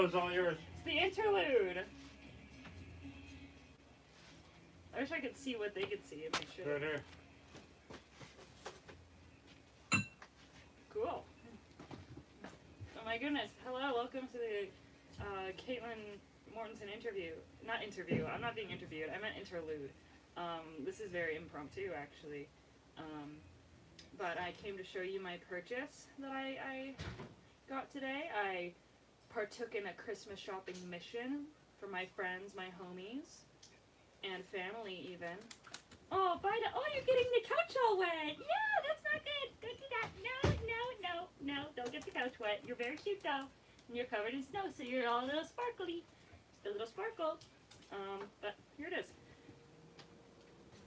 It's all yours. It's the interlude. I wish I could see what they could see and make sure. Right here. Cool. Oh my goodness. Hello, welcome to the Kaitlynn Mortensen interview. Not interview, I'm not being interviewed, I meant interlude. This is very impromptu actually. But I came to show you my purchase that I got today. I partook in a Christmas shopping mission for my friends, my homies, and family even. Oh, oh, you're getting the couch all wet. Yeah, that's not good. Don't do that. No, don't get the couch wet. You're very cute though. And you're covered in snow, so you're all a little sparkly. A little sparkle. But here it is.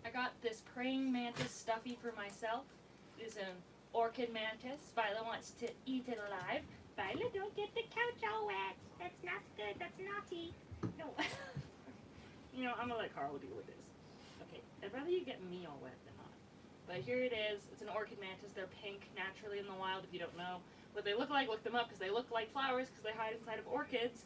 I got this praying mantis stuffy for myself. It is an orchid mantis. Violet wants to eat it alive. Violet, don't get the couch all wet. That's not good. That's naughty. No. You know, I'm gonna let Carl deal with this. Okay, I'd rather you get me all wet than not. But here it is. It's an orchid mantis. They're pink naturally in the wild. If you don't know what they look like, look them up because they look like flowers because they hide inside of orchids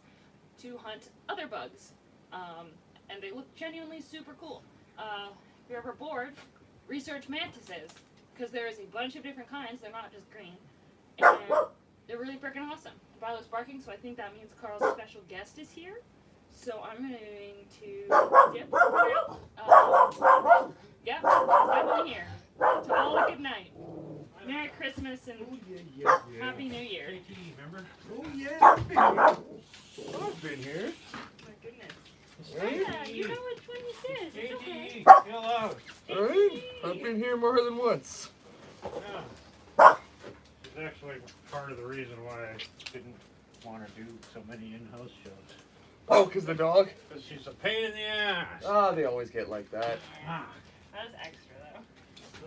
to hunt other bugs. And they look genuinely super cool. If you're ever bored, research mantises because there is a bunch of different kinds. They're not just green. And they're really freaking awesome. Violet's barking, so I think that means Carl's special guest is here. So I'm going to dip. Yeah, he's definitely here. To all a good night. Merry Christmas and Happy New Year. JT, remember? Oh yeah, I've been here. Oh my goodness. Hey. Yeah, you know which one this is. It's okay. Chill out. Alright, I've been here more than once. Yeah. It's actually part of the reason why I didn't want to do so many in-house shows. Oh, because the dog? Because she's a pain in the ass. Ah, they always get like that. Ah. That was extra though.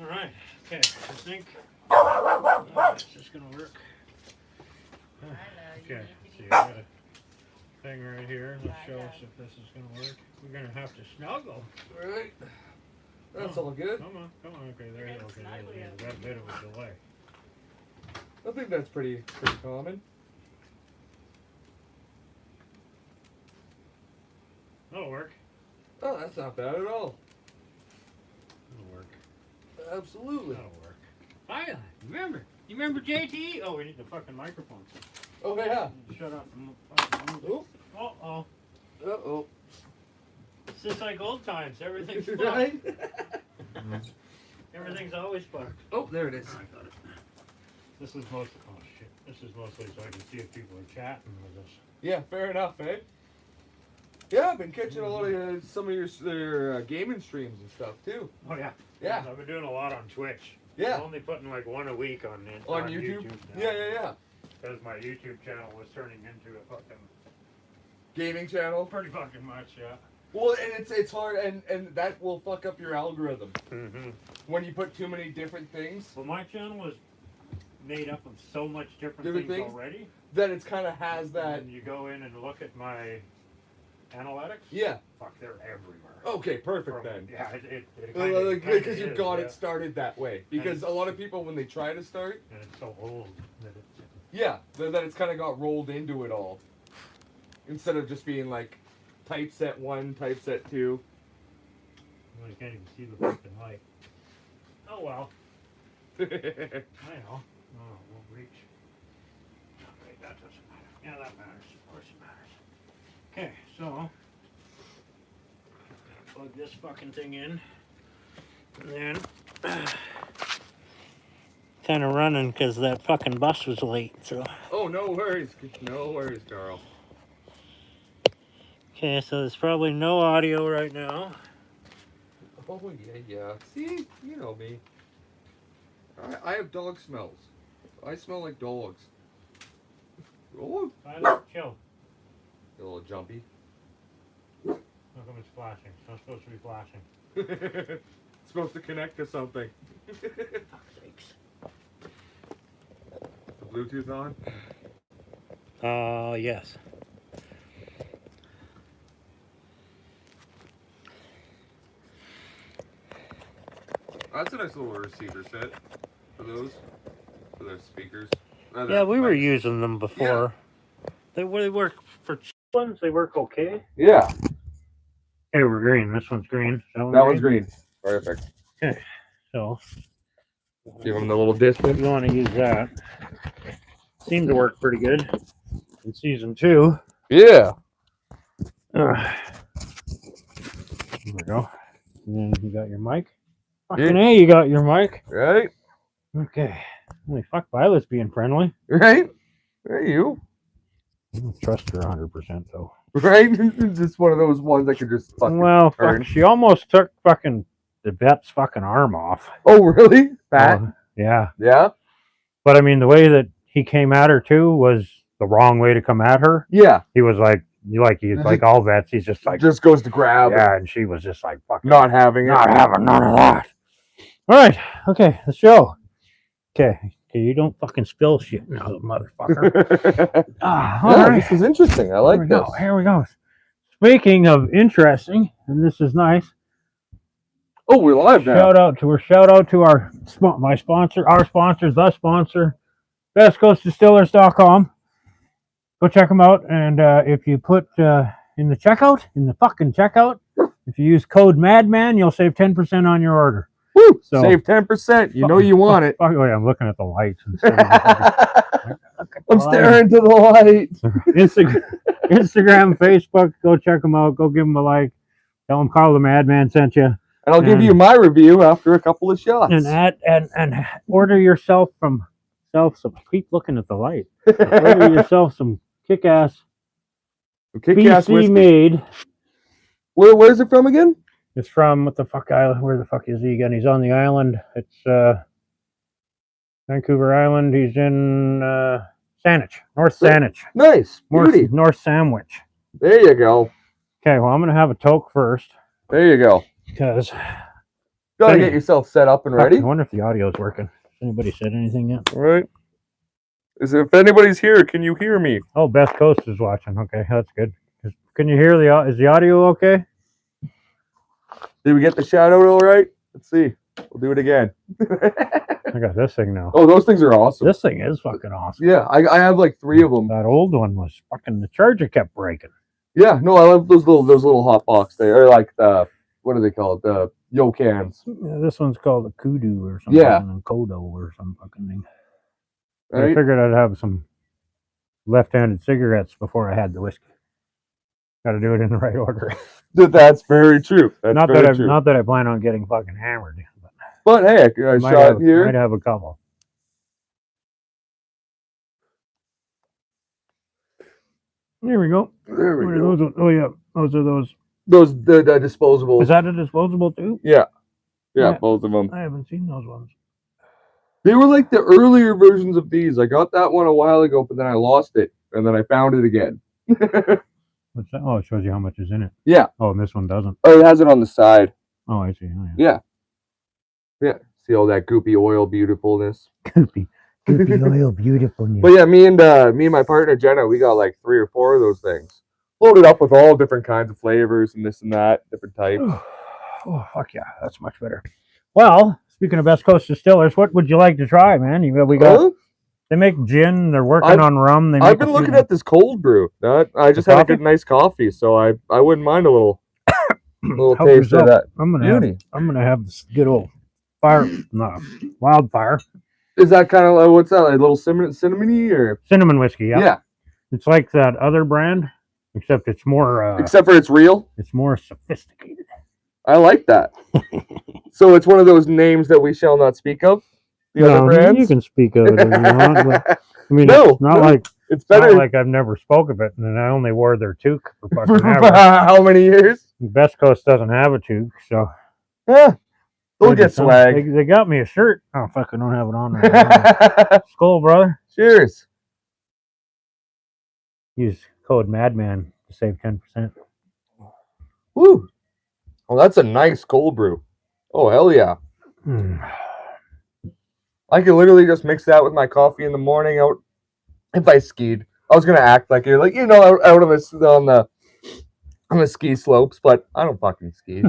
Alright, okay, I think is this going to work? I know, you Okay, need to so be you got a thing right here. Let's show us if this is going to work. We're going to have to snuggle. Alright. That's all good. Come on. Okay, there you go. Okay, Snuggle you. that bit of a delay. I think that's pretty common. That'll work. Oh, that's not bad at all. That'll work. Absolutely. That'll work. Hi, you remember JT? Oh, we need the fucking microphone. Oh, yeah. Shut up. Oh. Uh-oh. Uh-oh. It's just like old times. Everything's fucked. Right? Everything's always fucked. Oh, there it is. I got it. This is mostly, oh shit. This is mostly so I can see if people are chatting with us. Yeah, fair enough, eh? Yeah, I've been catching a lot of some of your gaming streams and stuff, too. Oh, yeah. Yeah. I've been doing a lot on Twitch. Yeah. I'm only putting like one a week on YouTube? now. Yeah. Because my YouTube channel was turning into a fucking Gaming channel? pretty fucking much, yeah. Well, and it's hard, and that will fuck up your algorithm. Mm-hmm. When you put too many different things. Well, my channel was made up of so much different things already. That it's kind of has that. And you go in and look at my analytics. Yeah. Fuck, they're everywhere. Okay, perfect then. Yeah, because you've got it started that way. Because a lot of people, when they try to start. And it's so old that it's. Yeah, that it's kind of got rolled into it all. Instead of just being like typeset 1, typeset 2. Well, you can't even see the fucking light. Oh well. I know. Oh, it won't reach. Okay, that doesn't matter. Yeah, that matters. Of course it matters. Okay, so plug this fucking thing in. And then kind of running because that fucking bus was late, so. Oh, no worries. No worries, Carl. Okay, so there's probably no audio right now. Oh, yeah. See? You know me. I have dog smells. I smell like dogs. Oh. Chill. A little jumpy. How come it's flashing? It's not supposed to be flashing. It's supposed to connect to something. Fuck's sakes. The Bluetooth on? Yes. That's a nice little receiver set for those speakers. Yeah, we were using them before. Yeah. They work for cheap ones. They work okay. Yeah. Hey, we're green. This one's green. That one's green. Perfect. Okay, so give them the little distance. You want to use that. Seemed to work pretty good in season 2. Yeah. There we go. And then you got your mic. Fucking A, you got your mic. Right. Okay. Holy fuck, Violet's being friendly. Right. Hey, you. I don't trust her 100% though. Right? Just one of those ones that could just fucking. Well, fuck, she almost took fucking the vet's fucking arm off. Oh, really? Fat? Yeah. Yeah. But I mean, the way that he came at her too was the wrong way to come at her. Yeah. He was like all vets. He's just like just goes to grab. Yeah, and she was just like fucking not having none of that. All right. Okay. The show. Okay. You don't fucking spill shit now, motherfucker. All right. This is interesting. I like this. Here we go. Speaking of interesting, and this is nice. Oh, we're live now. Shout out to our sponsor, the sponsor, bestcoastdistillers.com. Go check them out, and if you put in the fucking checkout, if you use code MADMAN, you'll save 10% on your order. Woo! So, save 10%. You know you want it. Wait, I'm looking at the lights. I'm staring to the light. Instagram, Facebook, go check them out. Go give them a like. Tell them Carl the Madman sent you. And I'll give you my review after a couple of shots. And order yourself some. Keep looking at the light. Order yourself some kick-ass BC whiskey. made. Where's it from again? It's from what the fuck island? Where the fuck is he again? He's on the island. It's Vancouver Island. He's in Saanich, North Saanich. Nice, beauty. North Sandwich. There you go. Okay, well I'm gonna have a toke first. There you go. Because gotta get yourself set up and ready. I wonder if the audio's working. Has anybody said anything yet? All right. If anybody's here, can you hear me? Oh, Best Coast is watching. Okay, that's good. Can you hear is the audio okay? Did we get the shout out all right? Let's see. We'll do it again. I got this thing now. Oh, those things are awesome. This thing is fucking awesome. Yeah, I have like 3 of them. That old one was fucking, the charger kept breaking. Yeah, no, I love those little hot box there. Or like the, what are they called? The Yo cans. Yeah, this one's called a kudu or something. Yeah. And Kodo or some fucking thing. Right? I figured I'd have some left-handed cigarettes before I had the whiskey. Got to do it in the right order. That's very true. That's not very true. Not that I plan on getting fucking hammered. But hey, I shot here. Might have a couple. There we go. There we go. Those, oh yeah, those are those. Those the disposables. Is that a disposable too? Yeah, both of them. I haven't seen those ones. They were like the earlier versions of these. I got that one a while ago, but then I lost it, and then I found it again. What's that? Oh, it shows you how much is in it. Yeah. Oh, and this one doesn't. Oh, it has it on the side. Oh, I see. Oh, yeah. Yeah. See all that goopy oil beautifulness. Goopy oil, beautiful. But yeah, me and my partner Jenna, we got like 3 or 4 of those things. Loaded up with all different kinds of flavors and this and that, different types. Oh, fuck yeah. That's much better. Well, speaking of Best Coast Distillers, what would you like to try, man? We got... They make gin. They're working on rum. I've been looking at this cold brew. I just had a good, nice coffee, so I wouldn't mind a little taste of that. I'm gonna have this good old wildfire. Is that kind of what's that? Like a little cinnamony or cinnamon whiskey? Yeah. Yeah. It's like that other brand, except it's more. Except for it's real. It's more sophisticated. I like that. So it's one of those names that we shall not speak of. The other brands? You can speak of it if you want. But, I mean, no, it's not like it's better. Not like I've never spoke of it, and I only wore their toque for fucking ever. How many years? Best Coast doesn't have a toque, so yeah, they'll get swag. They got me a shirt. Oh fuck, I don't have it on right now. Sköl, brother. Cheers. Use code MADMAN to save 10%. Woo! Oh, that's a nice cold brew. Oh hell yeah. I could literally just mix that with my coffee in the morning out if I skied. I was gonna act like you're like, out of this on the ski slopes, but I don't fucking ski.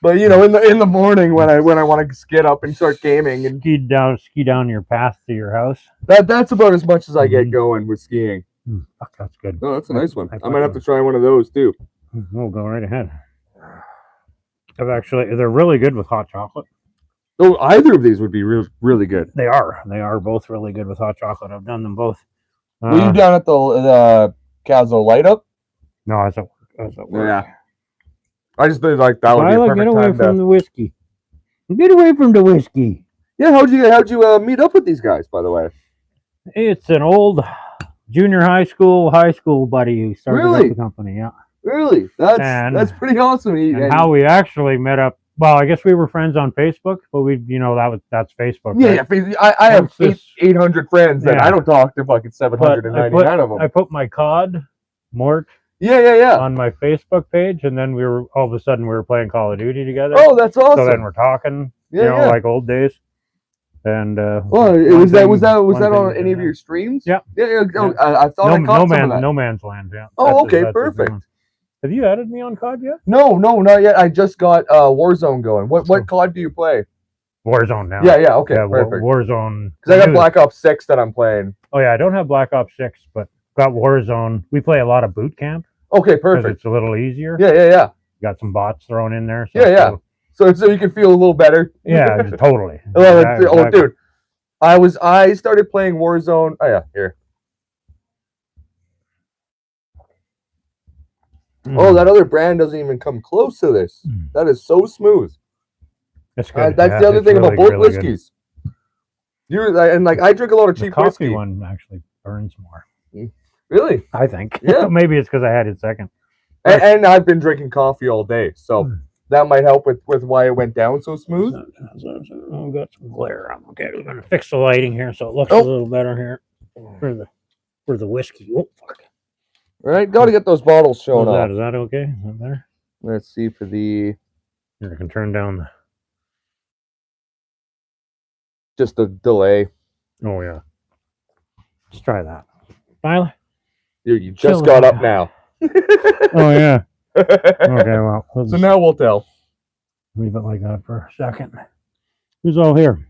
But in the morning when I want to get up and start gaming and ski down your path to your house. That's about as much as I get going with skiing. Fuck, that's good. Oh, that's a nice one. I might have to try one of those too. We'll go right ahead. They're really good with hot chocolate. Oh, either of these would be really good. They are both really good with hot chocolate. I've done them both. Were you down at the Cazo Light Up? No, I was at work. Yeah. I just think like that would be a perfect get away time from the whiskey. Get away from the whiskey. Yeah, how'd you meet up with these guys, by the way? It's an old junior high school buddy who started up the company. Yeah. Really? That's pretty awesome. And how we actually met up. Well, I guess we were friends on Facebook, but that's Facebook. Yeah, right? yeah. I have 800 friends, and I don't talk to fucking 799 of them. I put my COD, Mort. Yeah. On my Facebook page, and then all of a sudden we were playing Call of Duty together. Oh, that's awesome. So then we're talking, like old days. And was that on any of your streams? Yeah. Yeah. I thought I caught some of that. No Man's Land. Yeah. Oh, okay, perfect. Have you added me on COD yet? No, not yet. I just got Warzone going. What COD do you play? Warzone now. Yeah. Okay, perfect. Warzone. Because I got Black Ops 6 that I'm playing. Oh yeah, I don't have Black Ops 6, but got Warzone. We play a lot of boot camp. Okay, perfect. It's a little easier. Yeah. Got some bots thrown in there. So So you can feel a little better. Yeah, totally. Dude. I started playing Warzone. Oh yeah, here. Oh, that other brand doesn't even come close to this. That is so smooth. That's good. That's the other thing about both whiskeys. I drink a lot of cheap the coffee whiskey. One actually burns more. Really? I think. Yeah. Maybe it's because I had it second. And I've been drinking coffee all day, so that might help with why it went down so smooth. I've got some glare on. Okay, we're gonna fix the lighting here so it looks a little better here for the whiskey. Oh fuck. All right, got to get those bottles shown off. Is that okay? Is that better? Let's see for the. Here, I can turn down just the delay. Oh yeah. Let's try that. Tyler? You just got up now. Oh yeah. Okay, well. So now we'll tell. Leave it like that for a second. Who's all here?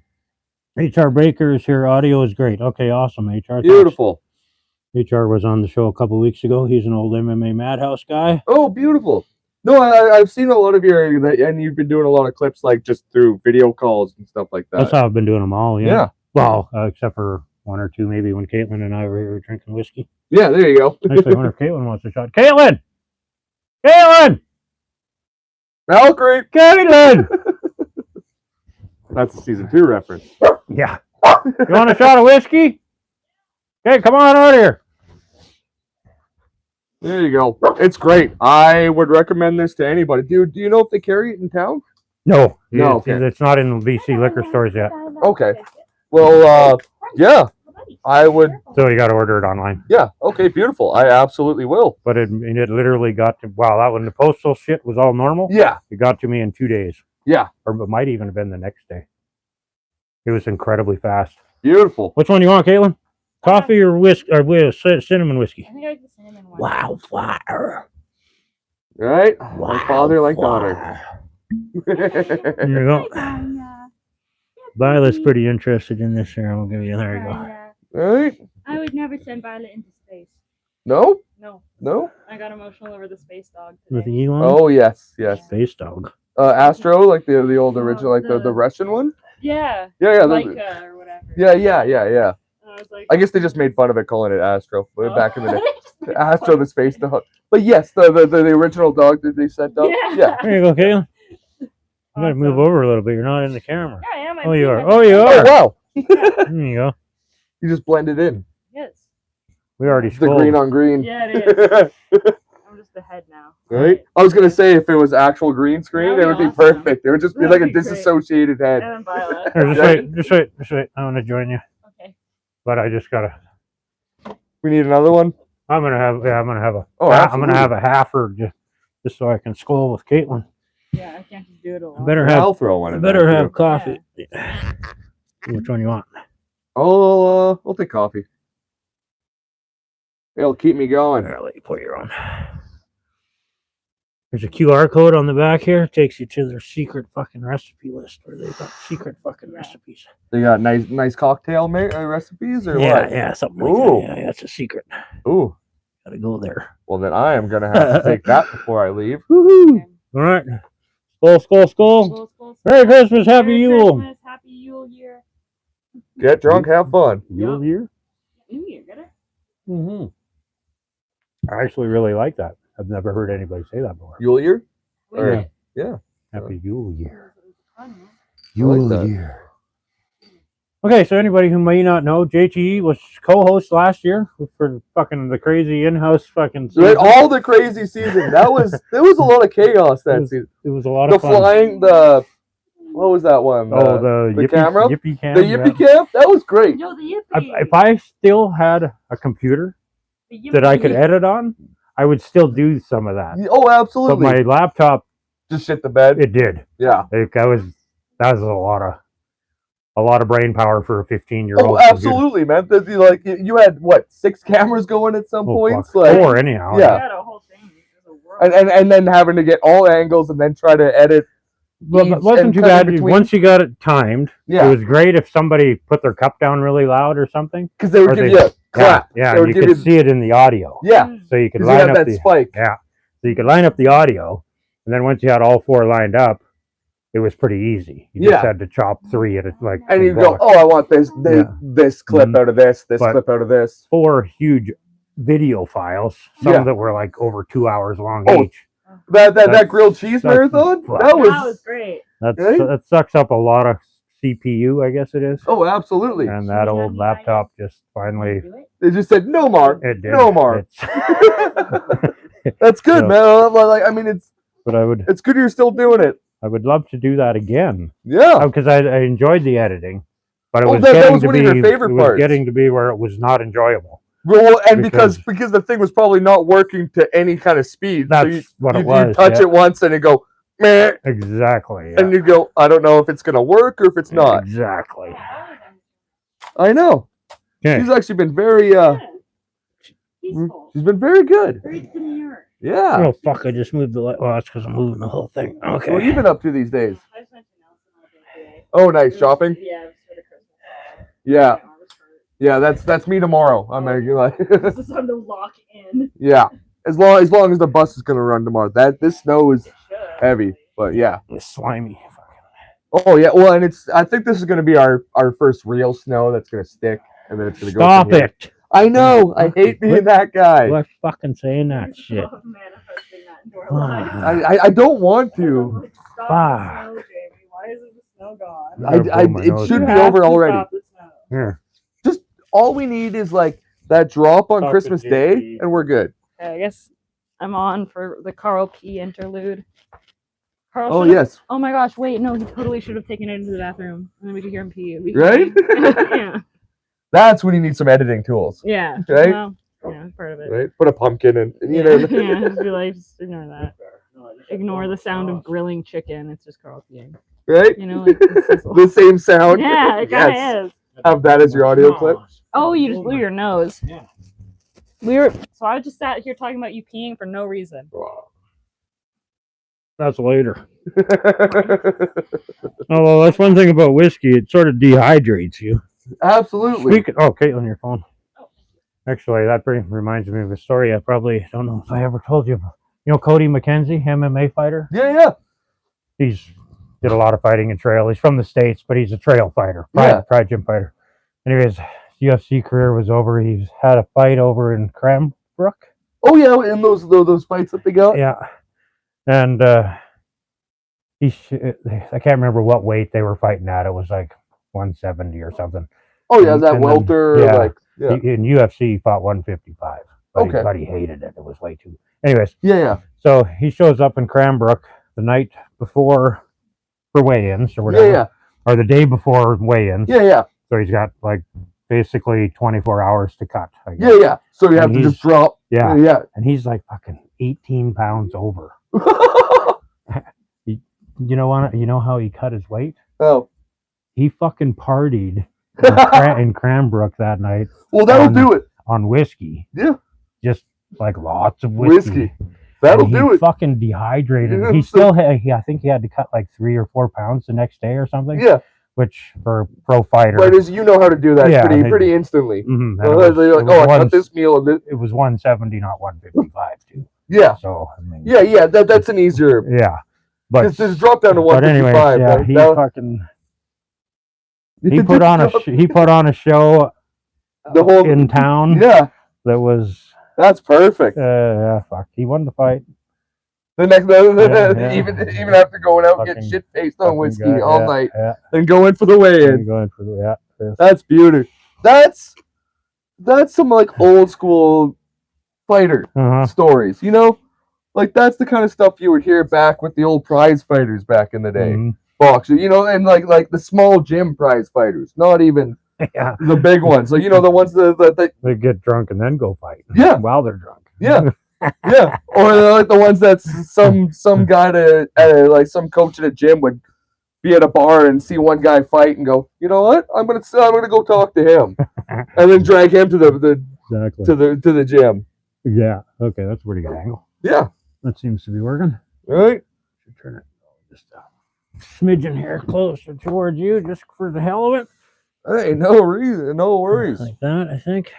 HR Baker is here. Audio is great. Okay, awesome. HR. Beautiful. HR was on the show a couple weeks ago. He's an old MMA Madhouse guy. Oh, beautiful. No, I've seen a lot of and you've been doing a lot of clips like just through video calls and stuff like that. That's how I've been doing them all. Yeah. Well, except for one or two, maybe when Kaitlynn and I were here drinking whiskey. Yeah, there you go. Actually, I wonder if Kaitlynn wants a shot. Kaitlynn! Kaitlynn! Valkyrie! Kaitlynn! That's a season 2 reference. Yeah. You want a shot of whiskey? Okay, come on out here. There you go. It's great. I would recommend this to anybody. Do you know if they carry it in town? No. No, okay. It's not in the BC liquor stores yet. Okay. Well, yeah, I would. So you got to order it online. Yeah. Okay. Beautiful. I absolutely will. But it literally got to, wow, that when the postal shit was all normal. Yeah. It got to me in 2 days. Yeah. Or it might even have been the next day. It was incredibly fast. Beautiful. Which one do you want, Caitlin? Coffee or whiskey or cinnamon whiskey? I think I like the cinnamon one. Wildfire. Right? Like father, like daughter. There you go. Violet's pretty interested in this here. I'll give you. There you go. Right? I would never send Violet into space. No? No. No? I got emotional over the space dog With today. Elon? Oh, yes. Yes. Space dog. Astro, like the old original, like the Russian one? Yeah. Yeah, yeah. Laika or whatever. Yeah. And I was like, I guess they just made fun of it calling it Astro oh. back in the day. Astro the space dog. But yes, the original dog that they sent up. Yeah. There you go, Caitlin. You gotta Awesome. move over a little bit. You're not in the camera. Yeah, I am. Oh, you are. I'm Oh, you Oh, are. wow. There you go. You just blended in. Yes. We already The scrolled. green on green. Yeah, it is. I'm just the head now. Right? I was going to say, if it was actual green screen, That'd it would be be awesome. perfect. It would just be That'd like a be great. disassociated head. And Violet. Here, just wait. I want to join you. Okay. But I just gotta. We need another one? I'm gonna have a. Oh, I'm gonna absolutely. have a halfer just so I can skull with Caitlin. Yeah, I can't just do it I alone. better I'll have. throw one I in better there, have too. coffee. Which one you want? I'll take coffee. It'll keep me going. I'll let you pour your own. There's a QR code on the back here. Takes you to their secret fucking recipe list where they've got secret fucking recipes. They got nice cocktail recipes or what? Yeah, something like Ooh. that. Yeah, it's a secret. Ooh. Gotta go there. Well, then I am going to have to take that before I leave. Woohoo! All right. Skull. Skål. Merry Christmas, Happy Merry Yule. Christmas, Happy Yule year. Get drunk, have fun. Yule year? New year, get it? Mm-hmm. I actually really like that. I've never heard anybody say that before. Yule year? Wait, Or- wait. Yeah. Happy Yule year. Fun, huh? Yule that. year. Okay, so anybody who may not know, JTE was co-host last year for fucking the crazy in-house fucking season. Right, all the crazy season. There was a lot of chaos that season. It was a lot The of fun. flying, what was that one? the the yippee, camera? yippee cam. The yippee camp? That was great. Yo, the yippee. If I still had a computer The yippee. that I could edit on, I would still do some of that. Oh, But absolutely. my laptop, Just shit the bed. it did. Yeah. Like, that was a lot of brain power for a 15-year-old. Oh, absolutely, man. You had what, 6 cameras going at some points? Four anyhow. Yeah. We had a whole thing. It was a world. And then having to get all angles and then try to edit. But each it wasn't and too cut in bad. between. Once you got it timed, Yeah. it was great if somebody put their cup down really loud or something. Because they would Or give they- you a clap. Yeah, They would and you give could you- see it in the audio. Yeah. So you could Because you line had up that the spike. yeah. So you could line up the audio, and then once you had all 4 lined up, it was pretty easy. You just Yeah. had to chop 3 at a like. And in you go, blocks. oh, I want this Yeah. this clip Mhm. out of this But- clip out of this. 4 huge video files, some Yeah. that were like over 2 hours long Oh, each. That That's- grilled cheese that's marathon? fun. That was That was great. Right? That sucks up a lot of CPU, I guess it is. oh, absolutely. And Should that we old have you laptop just finally Do it? They just said no more. it did. No more. It's- That's good, So- man. Like, I mean, but I would it's good you're still doing it. love to do that again Yeah. because I enjoyed the editing, but it Oh, was that getting was to one be of your favorite it was parts. getting to be where it was not enjoyable. Well, and because Because- the thing was probably not working to any kind of speed. That's so you, what it you was. touch yeah. it once and you go, meh, Exactly. Yeah. and you go, I don't know if it's gonna work or if it's not. Exactly. I know. Okay. She's actually been very Peaceful. she's been very good. Very demure. Yeah. Oh fuck! I just moved the light. Well, that's because I'm moving the whole thing. Okay. What have you been up to these days? I just went to Nelson all day today. Oh, It nice was- shopping. Yeah, it was for the Christmas. Yeah. My arm was hurt. Yeah, that's me tomorrow. I'm like, This is time to lock in. yeah. As long as the bus is gonna run tomorrow. This snow is It should. heavy, but yeah. It's slimy. Oh yeah. Well, and I think this is gonna be our first real snow that's gonna stick, and then it's gonna go. Stop from here. it! I know. I hate being that guy. Quit fucking saying that shit. Stop manifesting that into our lives. I don't want to. Stop Fuck. the snow, Jamie. Why isn't the snow gone? I'm gonna blow my it nose should You be out. have over to already. stop the snow. Here. All we need is like that drop on Talk to Christmas Day, JD. and we're good. Okay, I guess I'm on for the Carl P interlude. Carl Oh, should've- yes. Oh my gosh, wait, no, he totally should have taken it into the bathroom. And then we could hear him pee. Right? Yeah. That's when you need some editing tools. Yeah. Right? Well, yeah, that's part of it. Right? Put a pumpkin in. You Yeah, know. yeah, just be like, just ignore that. Ignore the sound of grilling chicken. It's just Carl peeing. Right? You know, like the sizzle. The same sound. Yeah, it kind of Yes. is. Have that as your audio clip. Oh, you just blew your nose. Yeah. So I just sat here talking about you peeing for no reason. That's later. Although that's one thing about whiskey, it sort of dehydrates you. Absolutely. Kaitlynn, your phone. Actually, that pretty reminds me of a story I probably don't know if I ever told you. You know Cody Mckenzie, MMA fighter? Yeah. He's did a lot of fighting in trail. He's from the States, but he's a trail fighter, pride gym fighter. Anyways, his UFC career was over. He's had a fight over in Cranbrook. Oh yeah, and those fights that they got. Yeah, and I can't remember what weight they were fighting at. It was like 170 or something. Oh yeah, that and welter. then, like yeah. In UFC, he fought 155. But he hated it. It was way too. Anyways. Yeah. So he shows up in Cranbrook the night before for weigh-ins or whatever. Yeah. Or the day before weigh-ins. Yeah. So he's got like basically 24 hours to cut. I guess. Yeah. So you have to just drop. Yeah. Yeah. And he's like fucking 18 pounds over. You know how he cut his weight? Oh. He fucking partied in Cranbrook that night. Well, that'll do it. On whiskey. Yeah. Just like lots of whiskey. That'll do it. Fucking dehydrated. Yeah, He still had, I think he had to cut like 3 or 4 pounds the next day or something. Yeah. Which for a pro fighter. Fighters, you know how to do that pretty instantly. Mm-hmm. They're like, I cut this meal. It was 170, not 155 too. Yeah. So, I mean. Yeah. That's an easier. Yeah. But just drop down to 155. But anyways, yeah, right? he fucking. He put on a show the whole in town. Yeah. That was. That's perfect. Yeah, fuck. He won the fight. The next, even after going out and getting shit faced on whiskey all night, and going for the weigh-in. That's beautiful. That's some like old school fighter stories. You know, like that's the kind of stuff you would hear back with the old prize fighters back in the day. Boxer, you know, and like the small gym prize fighters, not even the big ones. Like, you know, the ones that they get drunk and then go fight. Yeah. While they're drunk. Yeah. Yeah. Or like the ones that some guy like some coach at a gym would be at a bar and see one guy fight and go, you know what? I'm gonna go talk to him, and then drag him to the gym. Yeah. Okay, that's a pretty good angle. Yeah. That seems to be working. Right. Should turn it just a smidgen here closer towards you, just for the hell of it. Hey, no worries. Like that, I think.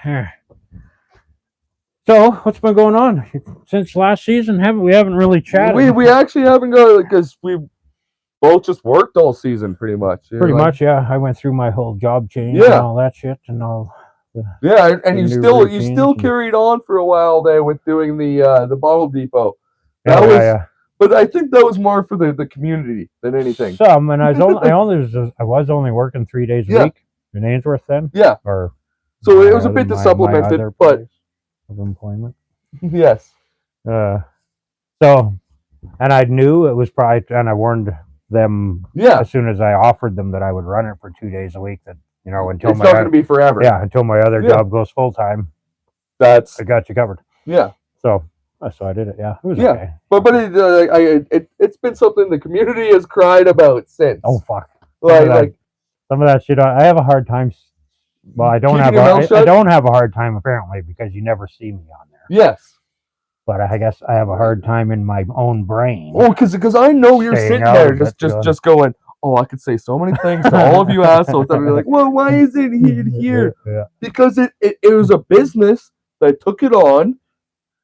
So, what's been going on since last season? We haven't really chatted. We actually haven't got, because we both just worked all season, pretty much. Pretty much, yeah. I went through my whole job change and all that shit, and all. And you still carried on for a while there with doing the bottle depot. But I think that was more for the community than anything. Some, and I was only working 3 days a week in Ainsworth then. Yeah. So it was a bit to supplement it, but of employment. Yes. So, and I knew it was probably, and I warned them as soon as I offered them that I would run it for 2 days a week. That until it's not going to be forever. Yeah, until my other job goes full time. I got you covered. Yeah. So I did it. Yeah, it was okay. But it's been something the community has cried about since. Oh fuck! Like some of that shit. I have a hard time. Well, I don't have a hard time apparently because you never see me on there. Yes. But I guess I have a hard time in my own brain. Oh, because I know you're sitting there just going, oh, I could say so many things to all of you assholes that are like, well, why isn't he here? Yeah. Because it was a business that took it on,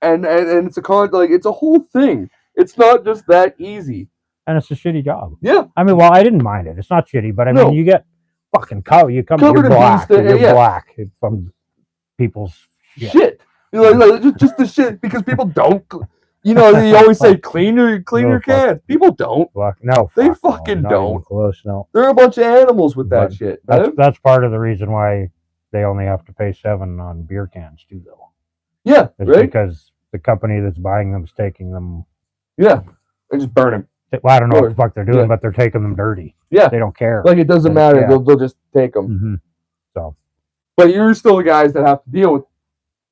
and it's it's a whole thing. It's not just that easy. And it's a shitty job. Yeah. I mean, well, I didn't mind it. It's not shitty, but I mean, you get fucking covered. You're black from people's shit. Like just the shit, because people don't. You know, they always say clean your cans. People don't. They fucking don't. Close, no. They're a bunch of animals with that shit. That's part of the reason why they only have to pay $7 on beer cans too, though. Yeah, it's because the company that's buying them is taking them. Yeah, they just burn them. Well, I don't know Sure. what the fuck they're doing, Yeah. but they're taking them dirty. Yeah. They don't care. Like, it doesn't matter. Yeah. They'll just take them. Mm-hmm. So. But you're still the guys that have to deal with.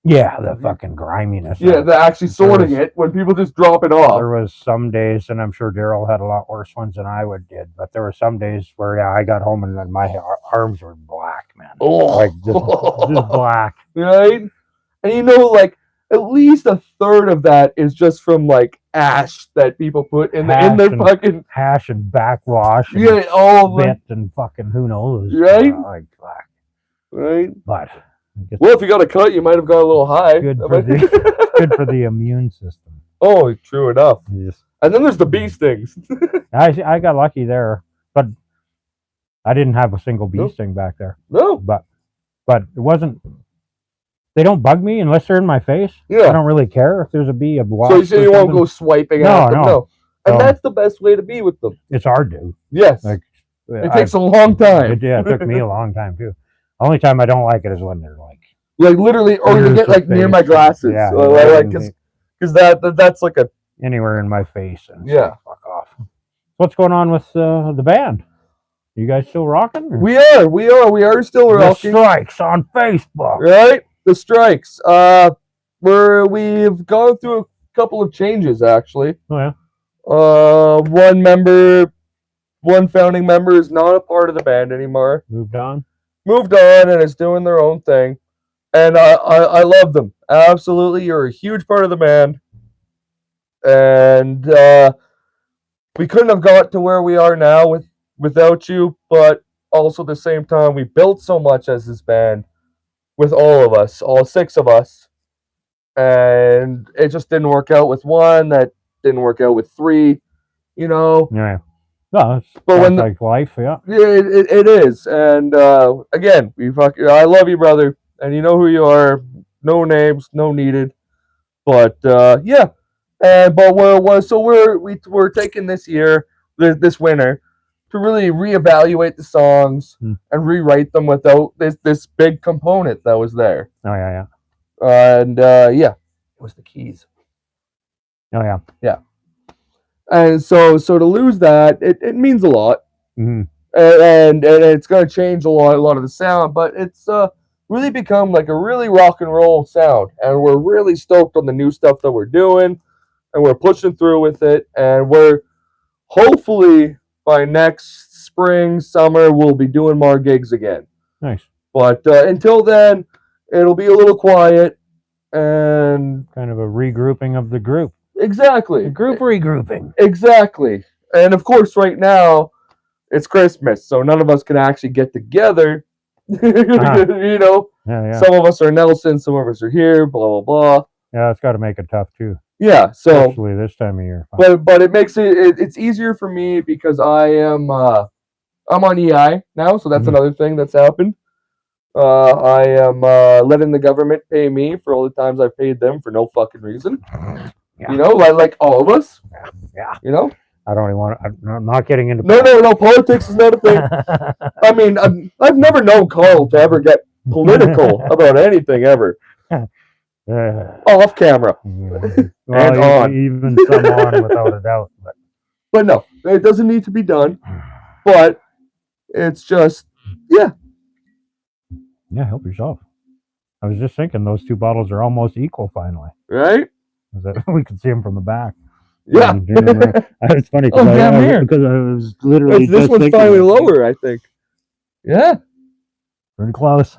Yeah, the fucking griminess. Yeah, the actually sorting it when people just drop it off. There was some days, and I'm sure Daryl had a lot worse ones than I did, but there were some days where I got home and then my arms were black, man. Oh, Like just black. Right? And you know, like, at least a third of that is just from like ash that people put in their fucking hash and backwash. And yeah, all spit and fucking who knows, right? Like black, right? But well, if you got a cut, you might have got a little high. Good for the immune system. Oh, true enough. Yes. And then there's the bee stings. I got lucky there, but I didn't have a single bee sting back there. No, but it wasn't. They don't bug me unless they're in my face. Yeah. I don't really care if there's a bee, a wasp. So you say you won't go swiping at them? No. And So, that's the best way to be with them. It's hard to. Yes. Like, it takes a long time. It took me a long time too. The only time I don't like it is when they're like literally, or you get like near my glasses. Yeah. Like, because that's like a anywhere in my face. And yeah. Fuck off. What's going on with the band? You guys still rocking? Or? We are still rocking. The Strikes on Facebook. Right? The Strikes. We've gone through a couple of changes actually. Oh yeah. One founding member is not a part of the band anymore. Moved on and is doing their own thing. And I love them. Absolutely. You're a huge part of the band. And we couldn't have got to where we are now without you, but also at the same time, we built so much as this band with all of us, all 6 of us. And it just didn't work out with one, that didn't work out with 3, you know. Yeah. No, but when like life, yeah. It is. And again, I love you, brother, and you know who you are. No names, no needed. But yeah. But we're taking this year, this winter, to really reevaluate the songs and rewrite them without this big component that was there. Oh yeah, and yeah, it was the keys. Oh yeah, yeah. And so to lose that, it means a lot, mm-hmm. and it's going to change a lot of the sound, but it's really become like a really rock and roll sound, and we're really stoked on the new stuff that we're doing, and we're pushing through with it, and we're hopefully by next spring, summer, we'll be doing more gigs again. Nice. But until then, it'll be a little quiet and kind of a regrouping of the group. Exactly. A group regrouping. Exactly. And of course, right now, it's Christmas, so none of us can actually get together. You know? Yeah. Some of us are in Nelson, some of us are here, blah, blah, blah. Yeah, it's got to make it tough, too. Yeah, so... Especially this time of year. But it makes it's easier for me because I'm on EI now, so that's another thing that's happened. I am letting the government pay me for all the times I've paid them for no fucking reason. Yeah. You know, like all of us. Yeah. You know? I don't even want to... I'm not getting into... No. Politics is not a thing. I mean, I've never known Carl to ever get political about anything, ever. Off camera. Well, and on. Even some on, without a doubt. But no, it doesn't need to be done. But it's just, yeah. Yeah, help yourself. I was just thinking those 2 bottles are almost equal finally. Right? We could see them from the back. Yeah. It's funny because I was literally. This one's finally lower, I think. Yeah. Pretty close.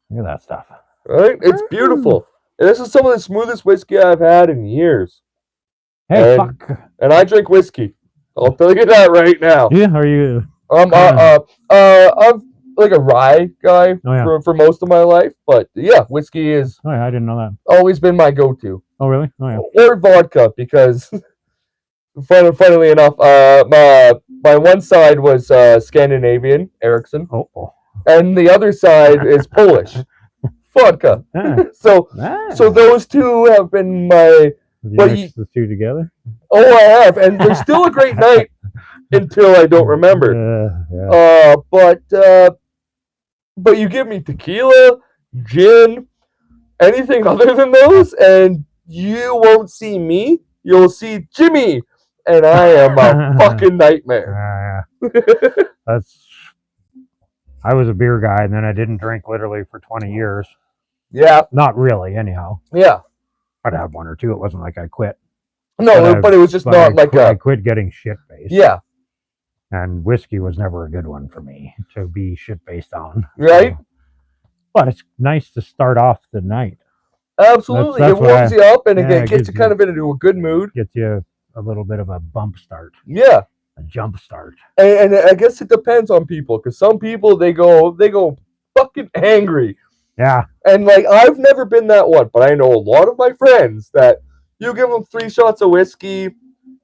Look at that stuff. Right? It's beautiful. And this is some of the smoothest whiskey I've had in years. Hey, fuck. And I drink whiskey. I'll tell you that right now. Yeah, are you? I'm like a rye guy for most of my life, but yeah, whiskey is. Oh yeah, I didn't know that. Always been my go-to. Oh really? Oh yeah. Or vodka, because funnily enough, my one side was Scandinavian, Ericsson, and the other side is Polish, vodka. So those 2 have been my. You mix the 2 together? Oh, I have, and they're still a great night until I don't remember. But you give me tequila, gin, anything other than those, and you won't see me. You'll see Jimmy and I am a fucking nightmare. I was a beer guy, and then I didn't drink literally for 20 years. Yeah. Not really, anyhow. Yeah. I'd have one or two. It wasn't like I quit. No, but it was just not like I quit getting shit-faced. Yeah. And whiskey was never a good one for me to be shit-faced on. Right? But it's nice to start off the night. Absolutely. It warms you up, and it gets you kind of into a good mood. Gets you a little bit of a bump start. Yeah. A jump start. And I guess it depends on people, because some people, they go fucking angry. Yeah. And, like, I've never been that one, but I know a lot of my friends that you give them 3 shots of whiskey,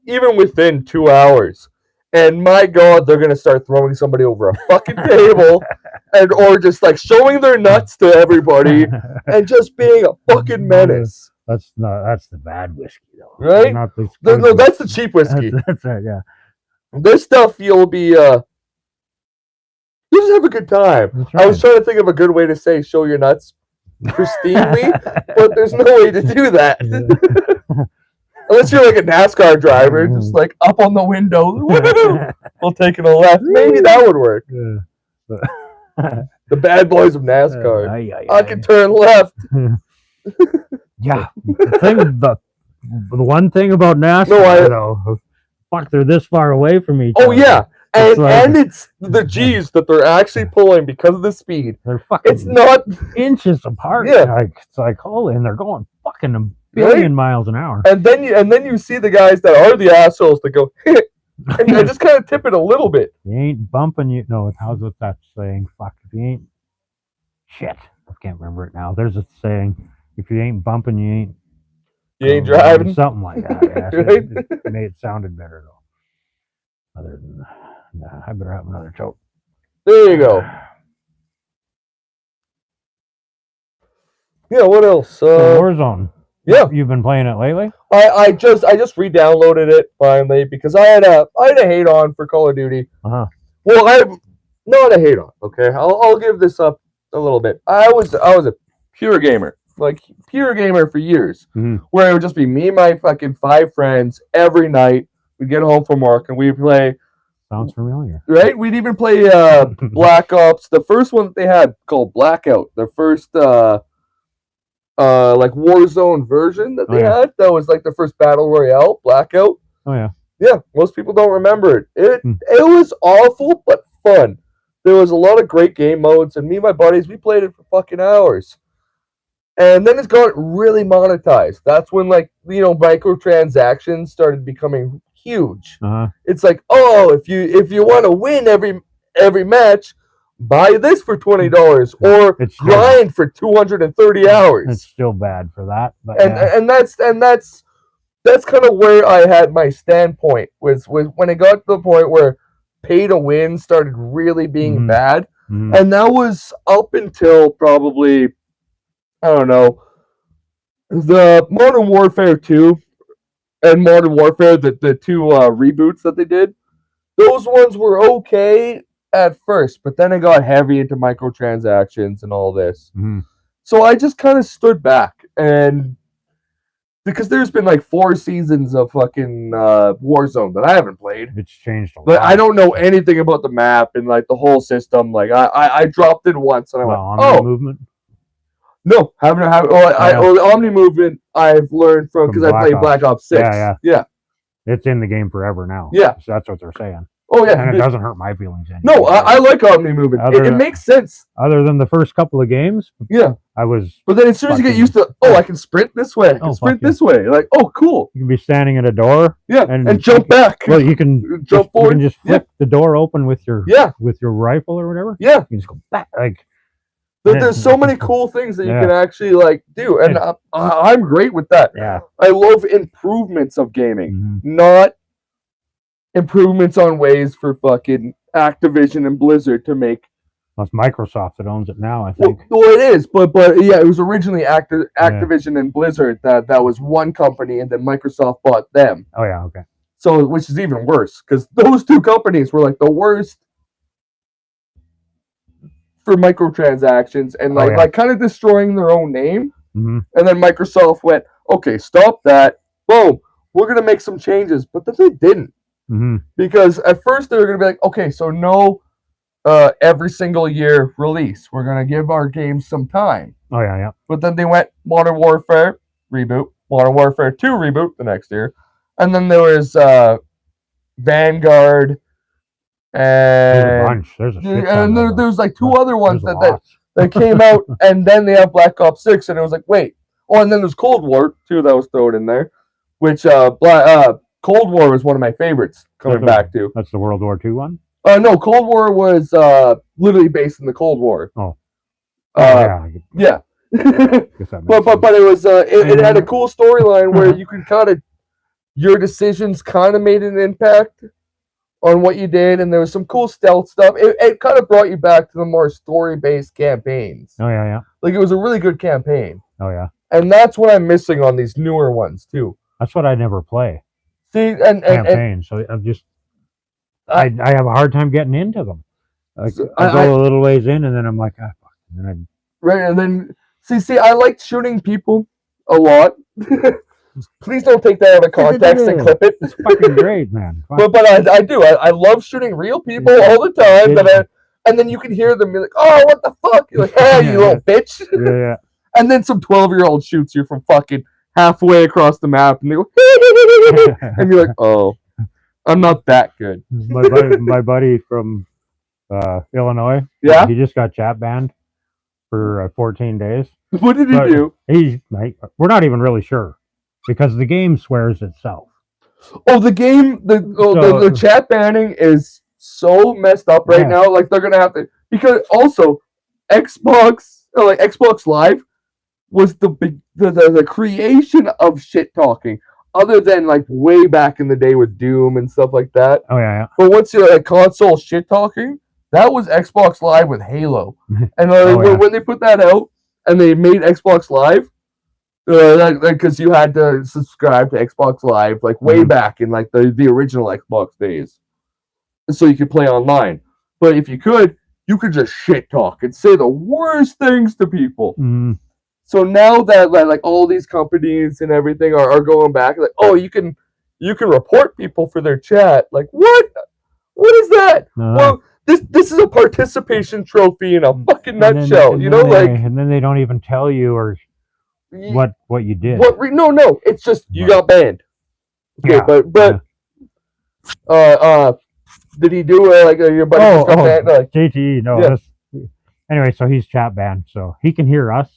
even within 2 hours, and my God, they're going to start throwing somebody over a fucking table, or just, like, showing their nuts to everybody, and just being a fucking menace. That's the bad whiskey, though. Right? No, that's the cheap whiskey. That's right, yeah. This stuff, you'll just have a good time. Right. I was trying to think of a good way to say show your nuts pristinely, but there's no way to do that. Unless you're like a NASCAR driver, just like up on the window, we'll take it a left. Maybe that would work. Yeah. The bad boys of NASCAR. I can turn left. Yeah. The one thing about NASCAR, though, fuck, they're this far away from each other. Oh, yeah. And it's the G's that they're actually pulling because of the speed. They're fucking it's not inches apart. Yeah. It's like, holy, and they're going fucking a billion miles an hour. And then you see the guys that are the assholes that go, and I just kind of tip it a little bit. You ain't bumping you. No, how's that saying? Fuck, if you ain't. Shit. I can't remember it now. There's a saying, if you ain't bumping, you ain't driving. Something like that. Yeah. Right? It sounded better, though. Other than that, I better have another choke. There you go. Yeah, what else? Warzone. Yeah. You've been playing it lately? I just re-downloaded it finally because I had a hate on for Call of Duty. Uh-huh. Well, I'm not a hate on, okay? I'll give this up a little bit. I was a pure gamer. Like pure gamer for years. Mm-hmm. Where it would just be me and my fucking 5 friends every night. We'd get home from work and we'd play. Sounds familiar. Right? We'd even play Black Ops. The first one that they had called Blackout. The first like Warzone version that they had. That was like the first Battle Royale, Blackout. Oh yeah. Yeah, most people don't remember it. It was awful but fun. There was a lot of great game modes, and me and my buddies, we played it for fucking hours. And then it's got really monetized. That's when, like, microtransactions started becoming huge. Uh-huh. It's like, oh, if you want to win every match, buy this for $20 or grind for 230 hours. It's still bad for that. But and that's kind of where I had my standpoint was when it got to the point where pay to win started really being bad. Mm-hmm. And that was up until probably, I don't know, the Modern Warfare 2 and Modern Warfare, the 2 reboots that they did. Those ones were okay at first, but then it got heavy into microtransactions and all this. Mm-hmm. So I just kind of stood back, and because there's been like 4 seasons of fucking Warzone that I haven't played. It's changed a lot. But I don't know anything about the map and like the whole system. Like I dropped it once and I went, Omni movement? No, haven't. The Omni movement I've learned from because I played Black Ops 6. Yeah. It's in the game forever now. Yeah. So that's what they're saying. Oh, yeah. And it doesn't hurt my feelings anymore. No, I like Omni movement. It makes sense. Other than the first couple of games. Yeah. But then as soon as you get used to, I can sprint this way. I can sprint this way. Like, oh, cool. You can be standing at a door. Yeah. And jump back. Well, you can jump forward. You can just flip the door open with your rifle or whatever. Yeah. You just go back. Like, there's so many cool things that you can actually like do, and I'm great with that. Yeah. I love improvements of gaming, Mm-hmm. not improvements on ways for fucking Activision and Blizzard to make. Well, it's Microsoft that owns it now, I think. Well, it is, but yeah, it was originally Activision and Blizzard that was one company, and then Microsoft bought them. Oh yeah, okay. So, which is even worse because those 2 companies were like the worst for microtransactions and like kind of destroying their own name. Mm-hmm. And then Microsoft went, okay, stop that. Boom. we're gonna make some changes, but then they didn't. Mm-hmm. Because at first they were gonna be like, okay, so no every single year release. We're gonna give our games some time. Oh yeah. But then they went Modern Warfare reboot, Modern Warfare 2 reboot the next year, and then there was Vanguard, There's a and bunch. There's a shit ton of there's like two them. other ones There's that came out, and then they have Black Ops 6, and it was like, wait. Oh, and then there's Cold War too that was thrown in there, which Cold War was one of my favorites coming back to. That's the World War II one? No, Cold War was literally based in the Cold War. Oh. Yeah. but it was it had a cool storyline where you could kind of your decisions kind of made an impact on what you did, and there was some cool stealth stuff. It kind of brought you back to the more story-based campaigns. Oh yeah. Like, it was a really good campaign. Oh yeah. And that's what I'm missing on these newer ones too. That's what I never play. See, and so I'm just I have a hard time getting into them. Like, So I go a little ways in, and then I'm like, ah, fuck. And then right, and then see, I like shooting people a lot. Please don't take that out of context and clip it. It's fucking great, man. But I do. I love shooting real people all the time. And then you can hear them be like, "Oh, what the fuck?" You're like, "Hey, you little bitch!" Yeah. And then some 12-year-old shoots you from fucking halfway across the map, and they go, and you're like, "Oh, I'm not that good." My buddy from Illinois. Yeah. He just got chat banned for 14 days. What did he do? We're not even really sure because the game swears itself. Oh, the game, the chat banning is so messed up right now. Like, they're gonna have to, because also Xbox Live was the creation of shit talking. Other than like way back in the day with Doom and stuff like that. Oh yeah. But once you're like console shit talking, that was Xbox Live with Halo. And when they put that out and they made Xbox Live, because you had to subscribe to Xbox Live like way back in like the original Xbox days, so you could play online. But if you could just shit talk and say the worst things to people. Mm. So now that like all these companies and everything are going back, like, oh, you can report people for their chat. Like, what is that? Well, this is a participation trophy in a fucking nutshell. And then they don't even tell you or what you did. No, it's just you got banned. Okay, yeah. Did he do like your buddy just got banned? Like, JTE? No. Yeah. Anyway, so he's chat banned, so he can hear us.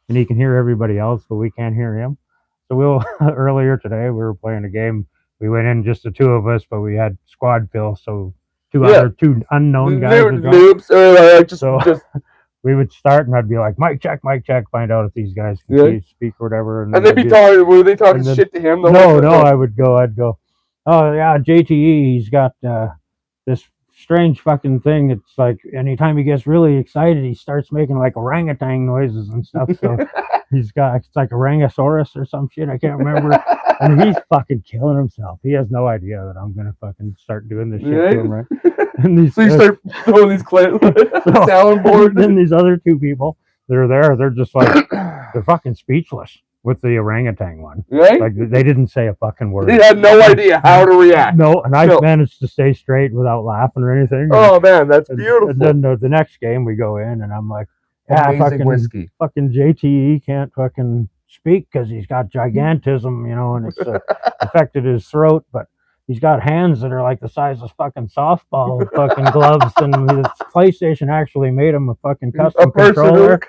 And he can hear everybody else, but we can't hear him. So earlier today, we were playing a game. We went in just the two of us, but we had squad fill, so two unknown guys. Noobs, we would start, and I'd be like, mic check, find out if these guys can speak or whatever. And they'd be talking. Were they talking shit to him? No. I'd go. Oh yeah, JTE. He's got this strange fucking thing. It's like anytime he gets really excited, he starts making like orangutan noises and stuff. So it's like Orangosaurus or some shit. I can't remember. And he's fucking killing himself. He has no idea that I'm gonna fucking start doing this shit to him, right? And so you start throwing these soundboards. Then these other two people, they're there. They're just like they're fucking speechless with the orangutan one. Right? Like they didn't say a fucking word. They had no idea how to react. No, and I managed to stay straight without laughing or anything. Oh man, that's beautiful. And then the next game we go in, and I'm like, amazing whiskey. Fucking JTE can't fucking speak because he's got gigantism, and it's affected his throat, but he's got hands that are like the size of fucking softball fucking gloves, and the PlayStation actually made him a fucking custom controller.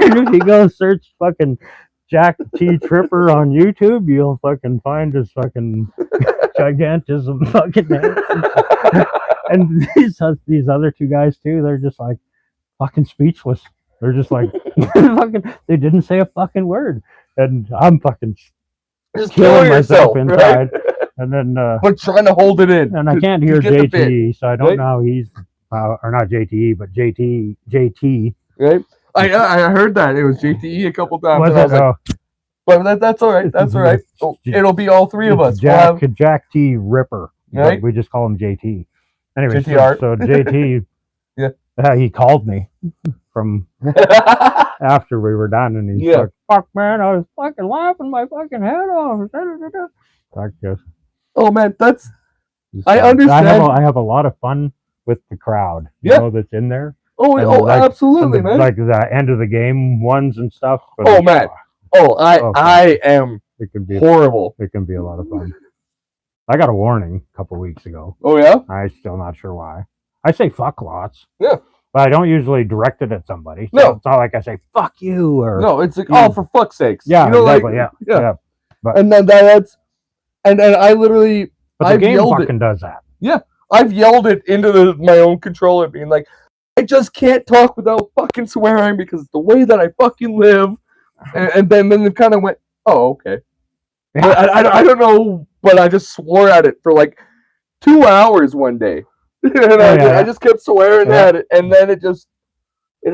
And if you go search fucking Jack T. Tripper on YouTube, you'll fucking find his fucking gigantism fucking hands. And these other two guys too, they're just like fucking speechless. They're just like they didn't say a fucking word. And I'm fucking just killing myself inside. Right? And then but trying to hold it in. And I can't hear JTE, so I don't know how he's or not JTE, but JT. Right? I heard that it was JTE a couple times. But that's all right. That's all right. It'll be all three of us. Jack T. Ripper. Right? We just call him JT. Anyway, so JT, he called me from after we were done, and he's like, "Fuck, man, I was fucking laughing my fucking head off." Fuck yes. Oh man, that's It's I fun. understand. I have a lot of fun with the crowd. Yeah. That's in there. oh And oh like- absolutely, And man. Like the end of the game ones and stuff. But Oh, man. Oh, Oh, I am it can be horrible. it can be a lot of fun. I got a warning a couple weeks ago. Oh yeah. I'm still not sure why. I say fuck lots. Yeah. But I don't usually direct it at somebody. So No. It's not like I say fuck you or No, it's like, Yeah. oh, for fuck's sakes. yeah, You know, exactly. like, yeah. And then that's and I literally But the I've game yelled fucking does that. I've yelled it into my own controller, being like, I just can't talk without fucking swearing because it's the way that I fucking live. And then it kind of went, oh, okay. But I don't know, but I just swore at it for like 2 hours one day. And I just kept swearing Yeah. at it, and then it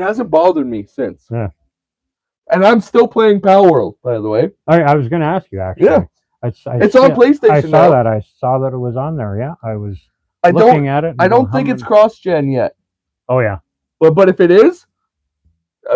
hasn't bothered me since. Yeah. And I'm still playing Palworld, by the way. I was going to ask you actually. Yeah. It's on PlayStation I saw now. that. I saw that it was on there. Yeah, I was I looking don't at it. I don't think it's cross-gen yet. Oh yeah. But if it is,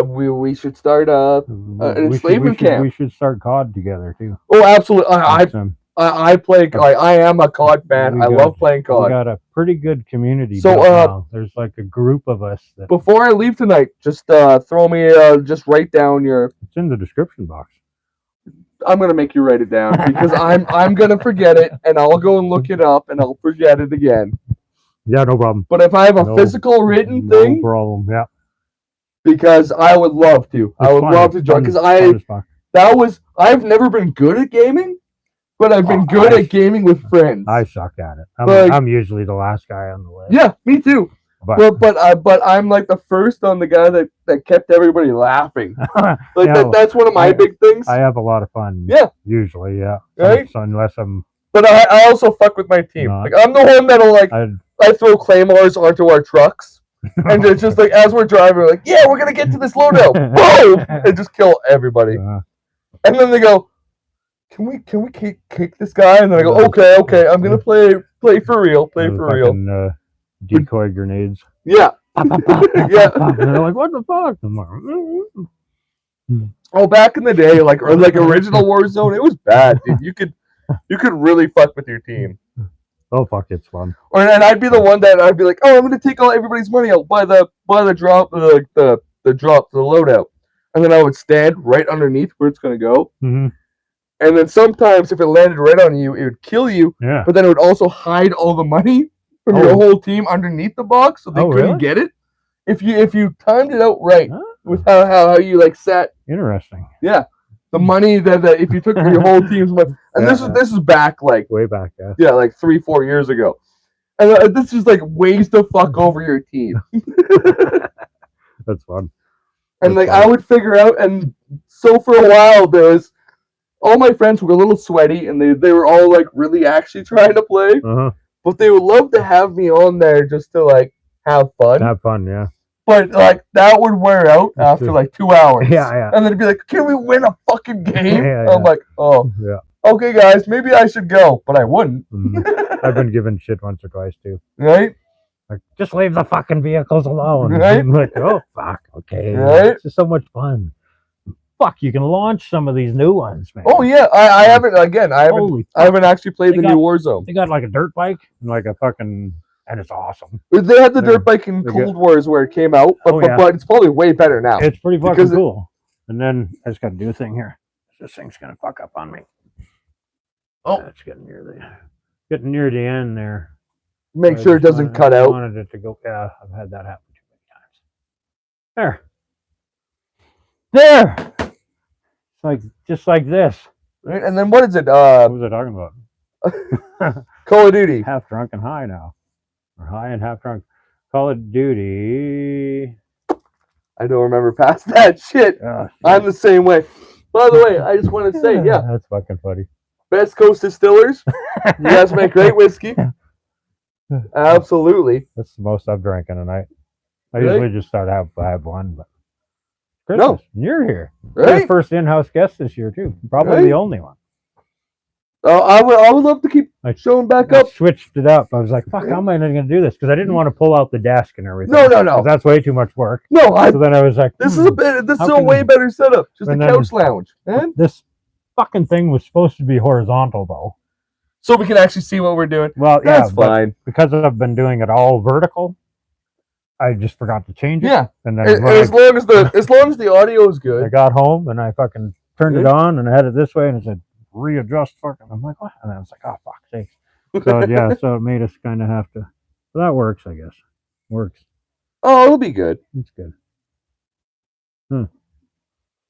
we should start an enslavement camp. We should start COD together too. Oh, absolutely. Next time. I play. I am a COD fan. We I got- love playing We COD. got a pretty good community. So, built now. There's like a group of us that Before I leave tonight, just throw me. Just write down your. it's in the description box. I'm gonna make you write it down because I'm gonna forget it, and I'll go and look it up, and I'll forget it again. Yeah, no problem. But if I have a No- physical written No thing, problem. Yeah. because I would love to. I It's would fun. love to It's join fun. because Fun as fuck. I've never been good at gaming, but I've been Oh, good I- at gaming with friends. I suck at it. Like- I'm usually the last guy on the list. Yeah, me too. But But I'm like the first on the guy that kept everybody laughing. Like Yeah, that's one of my I- big things. I have a lot of fun. Yeah. Usually, yeah. Right? So unless I'm, But I also fuck with my team. No. Like I'm the one that'll like I I throw claymores onto our trucks, and it's just like as we're driving, we're like, yeah, we're gonna get to this loadout, boom, and just kill everybody. And then they go, can we kick this guy? And then I go, okay, I'm gonna play for real, decoy grenades. Yeah. Yeah. And they're like, what the fuck? I'm like, "Mm." Oh, back in the day, like original Warzone, it was bad, dude. You could really fuck with your team. Oh fuck, it's fun. And I'd be the one that I'd be like, oh, I'm gonna take all everybody's money. I'll buy the drop, the drop, the loadout, and then I would stand right underneath where it's gonna go. Mm-hmm. And then sometimes if it landed right on you, it would kill you. Yeah. But then it would also hide all the money from your whole team underneath the box, so they couldn't really? get it. If you timed it out right Huh? with how you like set Interesting. the money that if you took your whole team's money, and Yeah. this is back like Way back, yeah. like 3-4 years ago, and this is like ways to fuck over your team. That's fun. And like That's I would figure out, and so for a while there was all my friends were a little sweaty, and they were all like really actually trying to play, Uh-huh. but they would love to have me on there just to like have fun. Have fun, yeah. But like that would wear out after like 2 hours. Yeah. And then it'd be like, can we win a fucking game? Yeah. I'm like, oh, Yeah. okay, guys, maybe I should go, but I wouldn't. Mhm. I've been given shit once or twice too. Right? Like, just leave the fucking vehicles alone. Right? I'm like, oh fuck, okay. Right? It's just so much fun. Fuck, you can launch some of these new ones, man. Oh yeah, I haven't Holy I haven't actually played They the got- new Warzone. They got like a dirt bike and like a fucking, and it's awesome. They had the Yeah. dirt bike in They Cold Wars where it came out, but, Oh, yeah. but it's probably way better now. It's pretty fucking Because cool. And then I just got to do a thing here. This thing's gonna fuck up on me. Oh. It's getting near the end there. Make I sure it just doesn't wanted- cut I out. wanted it to go. Yeah, I've had that happen too many times. There. It's like just like this. Right? And then what is it? What was I talking about? Call of Duty. Half drunk and high now, or high and half drunk. Call of Duty. I don't remember past that shit. I'm the same way. By the way, I just want to say, yeah, that's fucking funny. Best Coast Distillers. You guys make great whiskey. Absolutely. That's the most I've drank in a night. I Really? usually just start have one, but No. Christmas, and you're here. You're the Right? first in-house guest this year too. Probably Right? the only one. I would love to keep I showing back I up. switched it up. I was like, "Fuck, how am I going to do this?" Because I didn't want to pull out the desk and everything. No. 'cause that's way too much work. No, So then I was like, this is How a can- way better setup. Just a And then- couch lounge, man. This fucking thing was supposed to be horizontal though, so we can actually see what we're doing. Well, yeah, That's fine. because I've been doing it all vertical, I just forgot to change it. Yeah, And then as long as the audio is I good. got home and I fucking turned it on and I had it this way and it said readjust fucking. I'm like, what? And I was like, oh fuck sakes. So yeah, so it made us kind of have to. But that works, I guess. Works. Oh, it'll be good. It's good.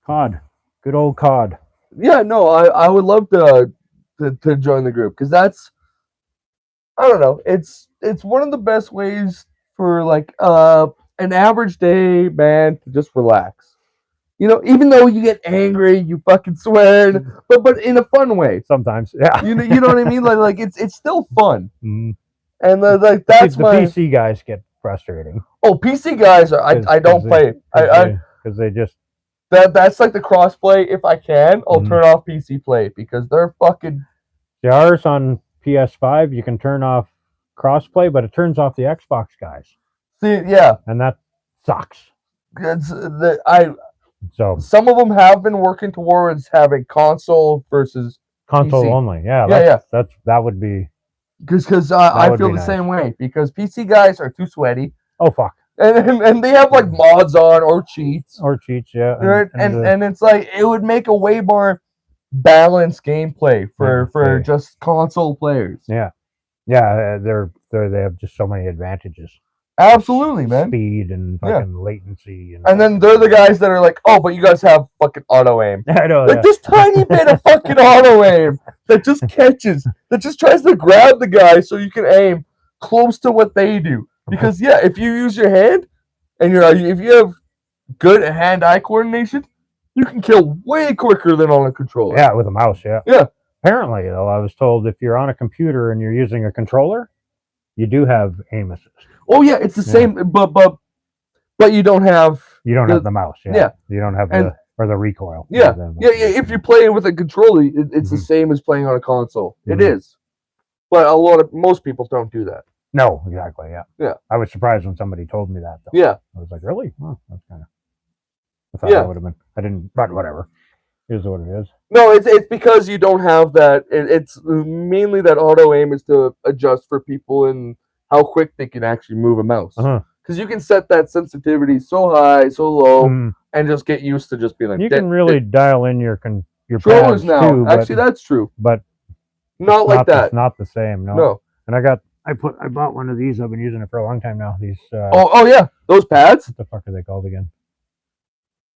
COD. Good old COD. Yeah, no, I would love to join the group because that's, I don't know, it's one of the best ways for like an average day man to just relax. You know, even though you get angry, you fucking swear, but in a fun way. Sometimes, yeah. You know what I mean? Like it's still fun. Mm-hmm. And like that's the my PC guys get frustrating. Oh, PC guys are I don't play. Because they just that's like the crossplay. If I can, I'll turn off PC play because they're fucking. The ours on PS5, you can turn off crossplay, but it turns off the Xbox guys. See, yeah, and that sucks. So some of them have been working towards having console versus console PC. only. Yeah, that would be. Because I feel the same way because PC guys are too sweaty. Oh fuck. And they have like mods on or cheats. Yeah. And it's like it would make a way more balanced gameplay for just console players. Yeah. They have just so many advantages. Absolutely, man. Speed and fucking latency. And then they're the guys that are like, oh, but you guys have fucking auto aim. I know. Like this tiny bit of fucking auto aim that just catches, that just tries to grab the guy so you can aim close to what they do. Because if you use your hand and if you have good hand-eye coordination, you can kill way quicker than on a controller. Yeah, with a mouse. Yeah. Yeah. Apparently, though, I was told if you're on a computer and you're using a controller, you do have aim assist. Oh yeah, it's the same, but you don't have have the mouse. Yeah. You don't have the recoil. Yeah. If you're playing with a controller, it's the same as playing on a console. It is, but most people don't do that. No, exactly. Yeah. I was surprised when somebody told me that. Though. Yeah. I was like, really? Oh, that's kind of. I thought that would have been. I didn't. But whatever. Here's what it is. No, it's because you don't have that. It's mainly that auto aim is to adjust for people and how quick they can actually move a mouse. Because you can set that sensitivity so high, so low, and just get used to just being like. You can really dial in your controllers now. Too, actually, that's true. But not like that. It's not the same. No. And I bought one of these. I've been using it for a long time now. These. Oh yeah, those pads. What the fuck are they called again?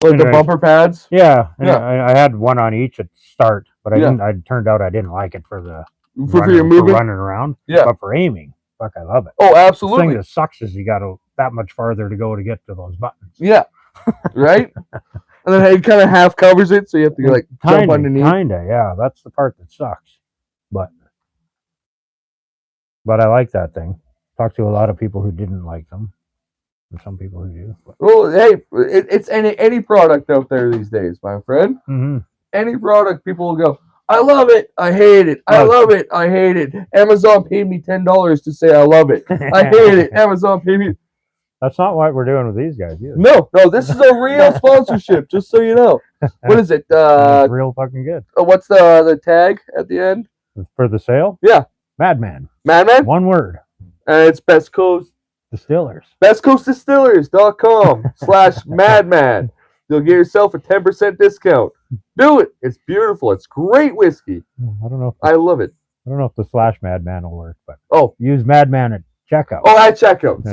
Like the bumper pads. Yeah. I had one on each at start, but it turned out I didn't like it for the for your movement, for running around. Yeah. But for aiming, fuck, I love it. Oh, absolutely. The thing that sucks is you got that much farther to go to get to those buttons. Yeah. Right. And then it kind of half covers it, so you have to like jump underneath. Kinda, yeah. That's the part that sucks. But I like that thing. Talked to a lot of people who didn't like them, and some people who do. Well, hey, it's any product out there these days, my friend. Mm-hmm. Any product, people will go, I love it, I hate it, I love it, I hate it. Amazon paid me $10 to say I love it. I hate it. Amazon paid me. That's not what we're doing with these guys either. No, this is a real sponsorship, just so you know. What is it? It's real fucking good. What's the tag at the end? For the sale? Yeah. Madman. Madman? One word. And it's Best Coast Distillers. bestcoastdistillers.com/madman. You'll get yourself a 10% discount. Do it. It's beautiful. It's great whiskey. I don't know. I love it. I don't know if the /madman will work, but use madman at checkout. Oh, at checkout.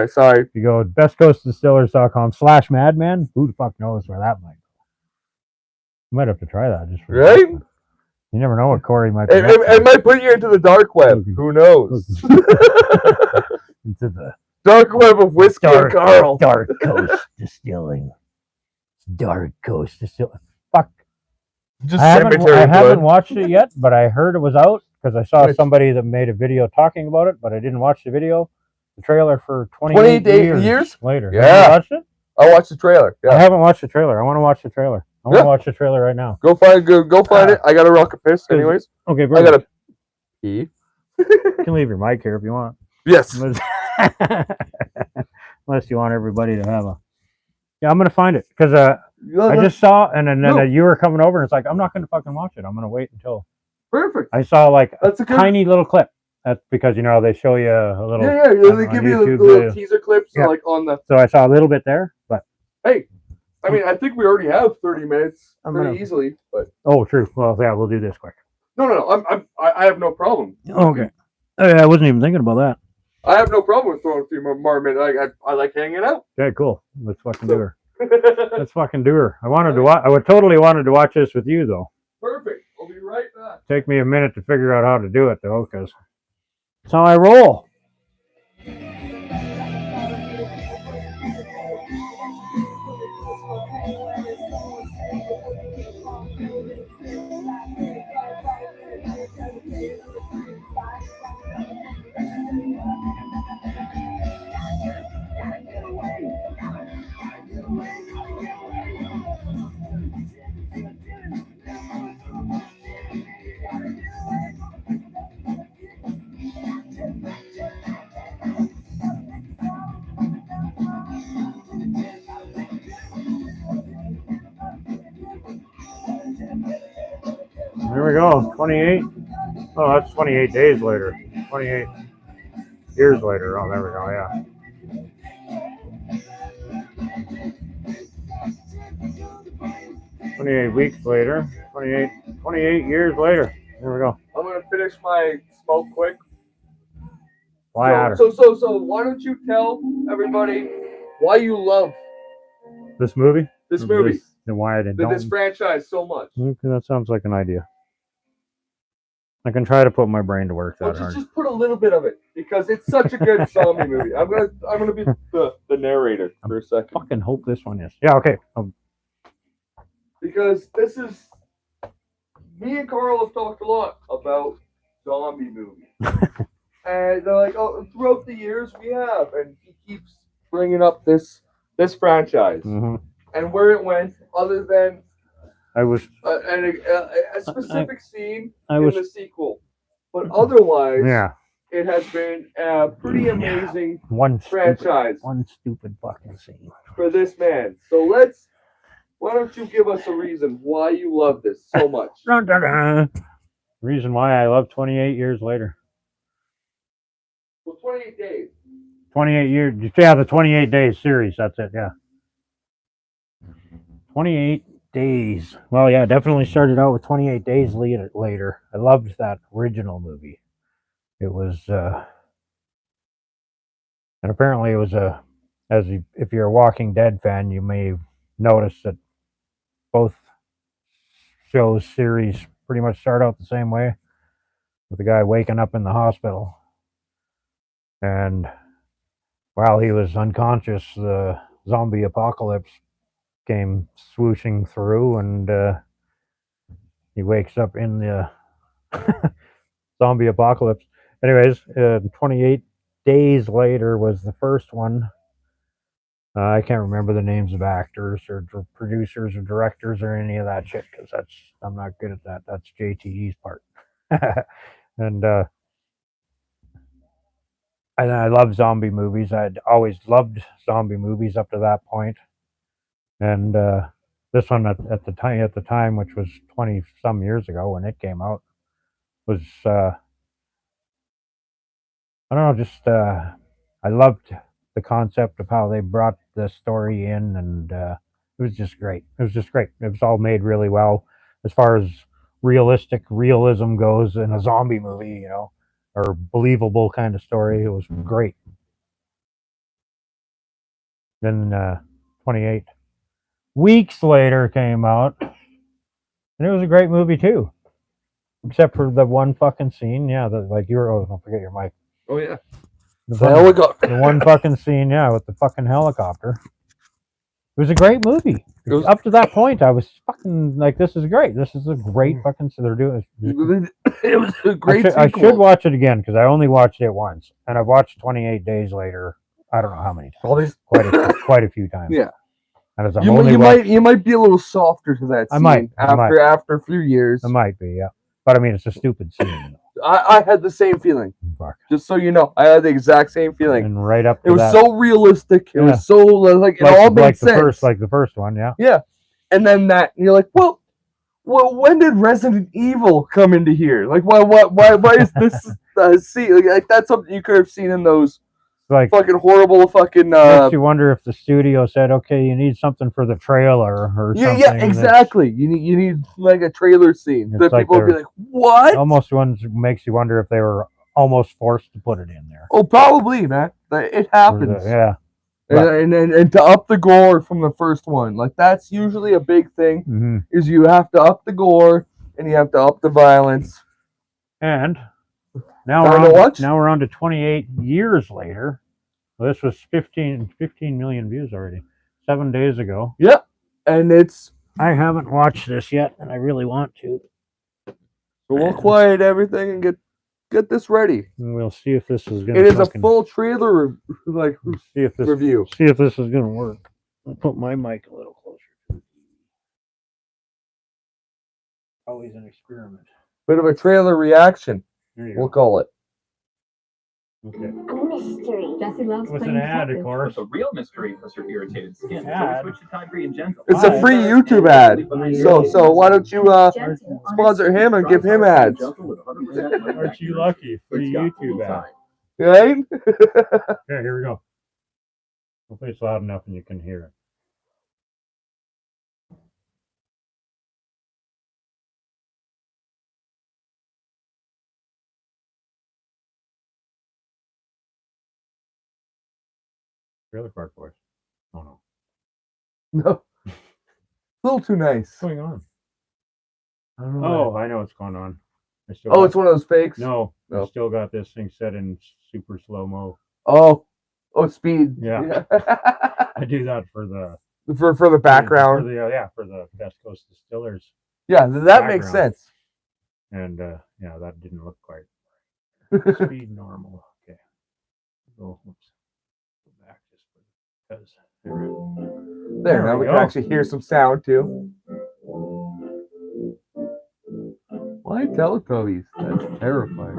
Sorry. You go bestcoastdistillers.com/madman. Who the fuck knows where that might go? You might have to try that just for right. You never know what Corey might be. It might put you into the dark web. Who knows? Into the dark web of whiskey and Carl. Dark Coast Distilling. Dark Coast Distilling. Fuck. Just I haven't watched it yet, but I heard it was out because I saw somebody that made a video talking about it, but I didn't watch the video. The trailer for 28 years later. Yeah. You watched it? I watched the trailer. Yeah. I haven't watched the trailer. I want to watch the trailer. I want to watch the trailer right now. Go find it. I got a rocket piss anyways. Okay, bro. I got a pee. You can leave your mic here if you want. Yes. Unless you want everybody to have a... Yeah, I'm going to find it because I just saw and then you were coming over and it's like, I'm not going to fucking watch it. I'm going to wait until... Perfect. I saw like That's a good. tiny little clip. That's because they show you a little. Yeah. They give you the little teaser clips like on the. So I saw a little bit there, but. Hey, I mean, I think we already have 30 minutes pretty easily, but. Oh, true. Well, yeah, we'll do this quick. No. I have no problem. Okay. I wasn't even thinking about that. I have no problem with throwing a few more minutes. I like hanging out. Okay, cool. Let's fucking do her. Let's fucking do her. I would totally wanted to watch this with you though. Perfect. I'll be right back. Take me a minute to figure out how to do it though, because that's how I roll. There we go. 28. Oh, that's 28 days later. 28 years later. Oh, there we go. Yeah. "28 weeks later, 28 years later." There we go. I'm gonna finish my smoke quick. Why out? So why don't you tell everybody why you love This movie? this movie, And why I didn't. this franchise so much? Okay, that sounds like an idea. I can try to put my brain to work that hard. Just put a little bit of it because it's such a good zombie movie. I'm gonna be the narrator for a second. Fucking hope this one is. Yeah. Okay. Because this is me and Carl have talked a lot about zombie movies, and they're like, oh, throughout the years we have, and he keeps bringing up this franchise and where it went, other than a specific scene in the sequel, but otherwise, it has been a pretty amazing franchise. One stupid fucking scene for this man. So why don't you give us a reason why you love this so much? Reason why I love 28 years later. Well, 28 days. 28 years. Yeah, the 28 days series. That's it. Yeah. 28 days. Well, yeah, definitely started out with 28 days later. I loved that original movie. It was, and apparently it was if you're a Walking Dead fan, you may have noticed that both series pretty much start out the same way, with the guy waking up in the hospital, and while he was unconscious, the zombie apocalypse came swooshing through, and he wakes up in the zombie apocalypse. Anyways, 28 days later was the first one. I can't remember the names of actors or producers or directors or any of that shit, because I'm not good at that. That's JTE's part. And I love zombie movies. I'd always loved zombie movies up to that point. And this one at the time, which was 20 some years ago when it came out, was I don't know, just I loved the concept of how they brought the story in, and it was just great. It was all made really well as far as realism goes in a zombie movie, or believable kind of story. It was great. Then 28 weeks later came out, and it was a great movie too, except for the one fucking scene. Yeah, don't forget your mic. Oh yeah. The one fucking scene, with the fucking helicopter. It was a great movie. Up to that point, I was fucking like, this is great. This is a great fucking. So they're doing. It was a great. I should watch it again because I only watched it once, and I watched 28 days later. I don't know how many times. Quite a few times. Yeah. And you might be a little softer to that scene after a few years. I might be, yeah. But I mean, it's a stupid scene. I had the same feeling. Fuck. Just so you know, I had the exact same feeling. And right up to it was so realistic. It was so it all made sense. Like the first one, yeah. Yeah. And then you're like, well, well, when did Resident Evil come into here? Like, why is this see? Like, that's something you could have seen in those Like, fucking horrible fucking. makes you wonder if the studio said, "Okay, you need something for the trailer or something." Yeah, exactly. You need like a trailer scene It's that like people would be like, "What?" Almost makes you wonder if they were almost forced to put it in there. Oh, probably, man. It happens. Yeah. And to up the gore from the first one, like that's usually a big thing. Mm-hmm. Is you have to up the gore and you have to up the violence. And now we're on to 28 years later. Well, this was 15 million views already. 7 days ago. Yep. And I haven't watched this yet, and I really want to. So we'll quiet everything and get this ready. And we'll see if this is gonna. It is a full trailer review. See if this is gonna work. I'll put my mic a little closer to the TV. Always an experiment. Bit of a trailer reaction. We'll call it. Okay. A mystery. Jesse loves With playing an ad, of detective. course. The real mystery was her irritated skin. Ad. So we switched to Tide Green Gentle. It's a free YouTube ad. So why don't you Gentle, sponsor him and give him ads? Aren't you lucky? Free YouTube ad. Right? Okay, here we go. Hopefully it's loud enough and you can hear it. Trailer Park Boys. Oh no. No. A little too nice. What's going on? I don't know. Oh, I know what's going on. It's one of those fakes? No, No. I still got this thing set in super slow-mo. Oh, speed. Yeah. I do that for the For the background. For the Best Coast Distillers. Yeah, that makes sense. And that didn't look quite speed normal. Okay. Oh, oops. Go back just because. There, now we can actually hear some sound too. Why Teletubbies? That's terrifying.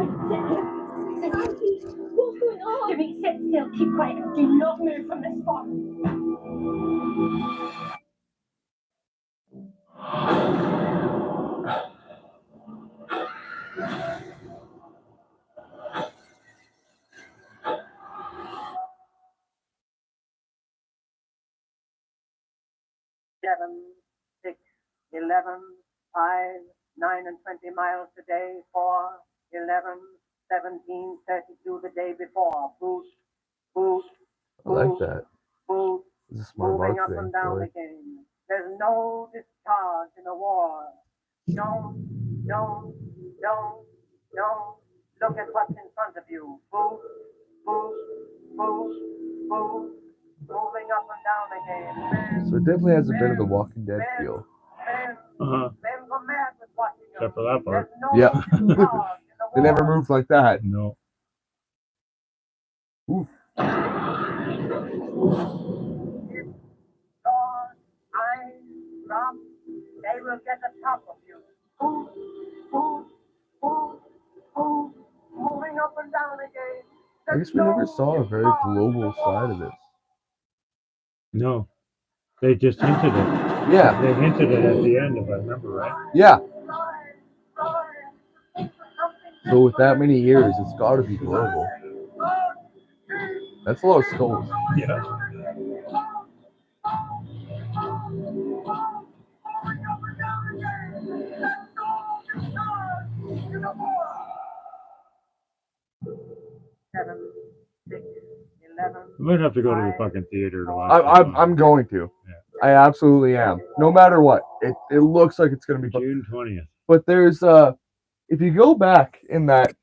What's going on? Jimmy, sit still, keep quiet, do not move from this spot. Seven, 6, 11, 5, 9 and 20 miles today, 4, 11, 17, 32 the day before. Boot, boot, I like that. boot, This is smart moving up marketing. and down Really. again. There's no discharge in a war. Don't. Look at what's in front of you. Boot, boot, boot, boot, moving up and down again. So it definitely has a bit of the Walking Dead feel. Uh-huh. Men go mad with watching them. Except for that part. There's no Yeah. discharge in the They never war. moved like that. No. Oof. Your eyes drop, they will get the top of you. Boot, boot, boot, boot, moving up and down again. I guess we never saw a very global side of this. No. They just hinted it. Yeah, They hinted it at the end, if I remember right. yeah. So with that many years, it's got to be global. That's a lot of skulls. Yeah. Seven, 6, 11. We might have to go to the fucking theater to watch this one. I'm going to. Yeah. I absolutely am. No matter what, it looks like it's gonna be fun. June 20th. But there's if you go back in that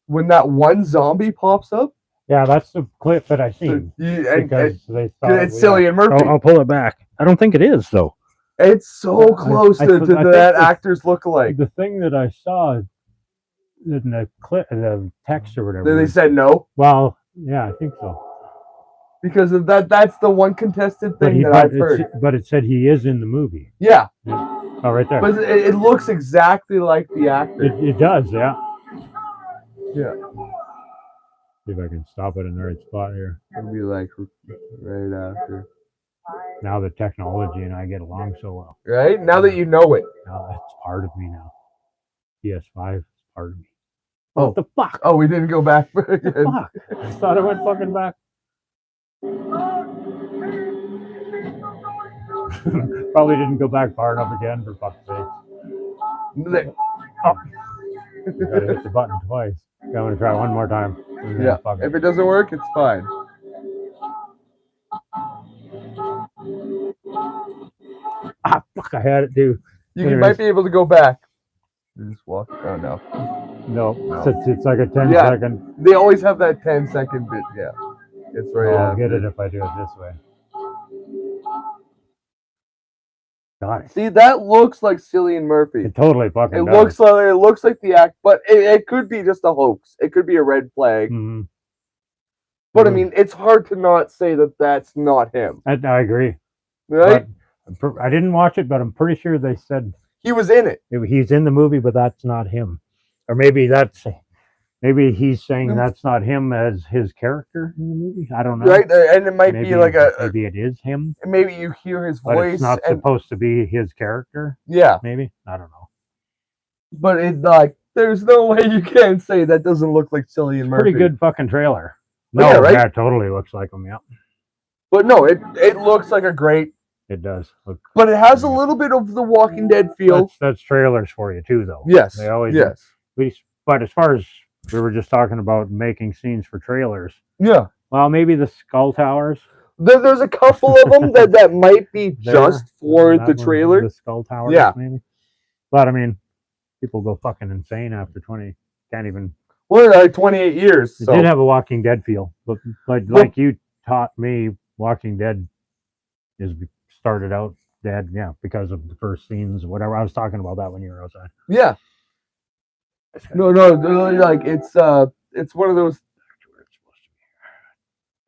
when that one zombie pops up, Yeah, that's the clip that I seen. Because they thought it's Cillian Murphy. I'll pull it back. I don't think it is though. It's so close I to think that actor's lookalike. The thing that I saw in the clip, the text or whatever. They said no Well, yeah, I think so. because of that. That's the one contested thing that I've heard. But it said he is in the movie. Yeah, Oh, right there. but it looks exactly like the actor. It does, yeah. Yeah, See if I can stop it in the right spot here. it'd be like right after. Now the technology and I get along so well. Right now that you know it. Now it's part of me now. PS5 is part of me. Oh. What the fuck? Oh, we didn't go back. What the fuck? I thought I went fucking back. Probably didn't go back far enough again, for fuck's sake. Oh. Gotta hit the button twice. I'm gonna try one more time. Yeah. If it doesn't work, it's fine. Ah, fuck! I had it too. You Anyways. might be able to go back. You just walk. Oh no. No. It's like a 10-second. They always have that 10-second bit. Yeah. It's right. I'll get it if I do it this way. Got it. See, that looks like Cillian Murphy. It totally fucking It does. looks like the act, but it could be just a hoax. It could be a red flag. Mm-hmm. But I mean, it's hard to not say that that's not him, I agree. right? But I didn't watch it, but I'm pretty sure they said He was in it. he's in the movie, but that's not him. Or maybe he's saying that's not him as his character in the movie. I don't know. Right, and it might maybe, be like maybe it is him, maybe you hear his but voice. it's not and, supposed to be his character. yeah, Maybe, I don't know. but it like there's no way you can say that doesn't look like Cillian Murphy. Pretty good fucking trailer. Yeah, No, right? yeah, it totally looks like him. Yeah, But no, it looks like a great. it does look. But it has a little bit of the Walking Dead feel. That's trailers for you too, though. Yes. They always yes. But as far as we were just talking about making scenes for trailers, Yeah. well, maybe the Skull Towers. There's a couple of them that might be just for That the one, trailer. the Skull Towers, Yeah. maybe. But I mean, people go fucking insane after 20. Can't even. Well, like 28 years. It So. did have a Walking Dead feel, but like you taught me, Walking Dead started out dead, yeah, because of the first scenes, whatever. I was talking about that when you were outside. Yeah. No, like it's one of those.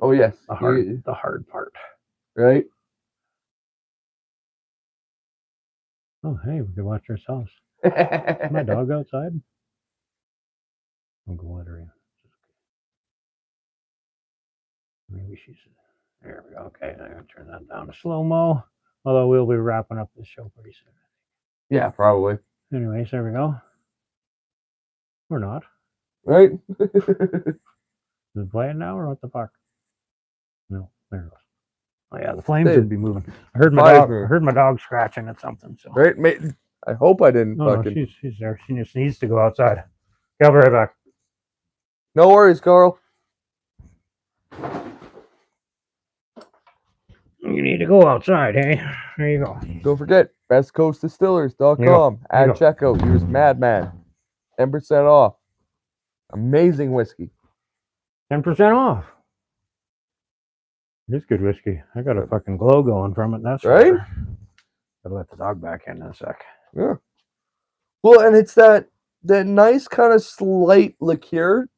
Oh yes, The hard part. right. Oh, hey, we can watch ourselves. Is my dog outside? I'll go let her in. Maybe she's there. We go. Okay, I'm gonna turn that down to slow mo. Although we'll be wrapping up this show pretty soon. Yeah, probably. Anyways, there we go. We're not. Right. Is it playing now or what the fuck? No, there it goes. Oh yeah, the flames Hey, would be moving. I heard my dog scratching at something. So Right. I hope I didn't no, fucking. she's there. She just needs to go outside. Okay, I'll be right back. No worries, Carl. You need to go outside, hey? There you go. Don't forget bestcoastdistillers.com. There you Add checkout. Use Madman. 10% off. Amazing whiskey. 10% off. It's good whiskey. I got a fucking glow going from it. That's Right? sure. Gotta let the dog back in a sec. Yeah. Well, and it's that nice kind of slight liqueur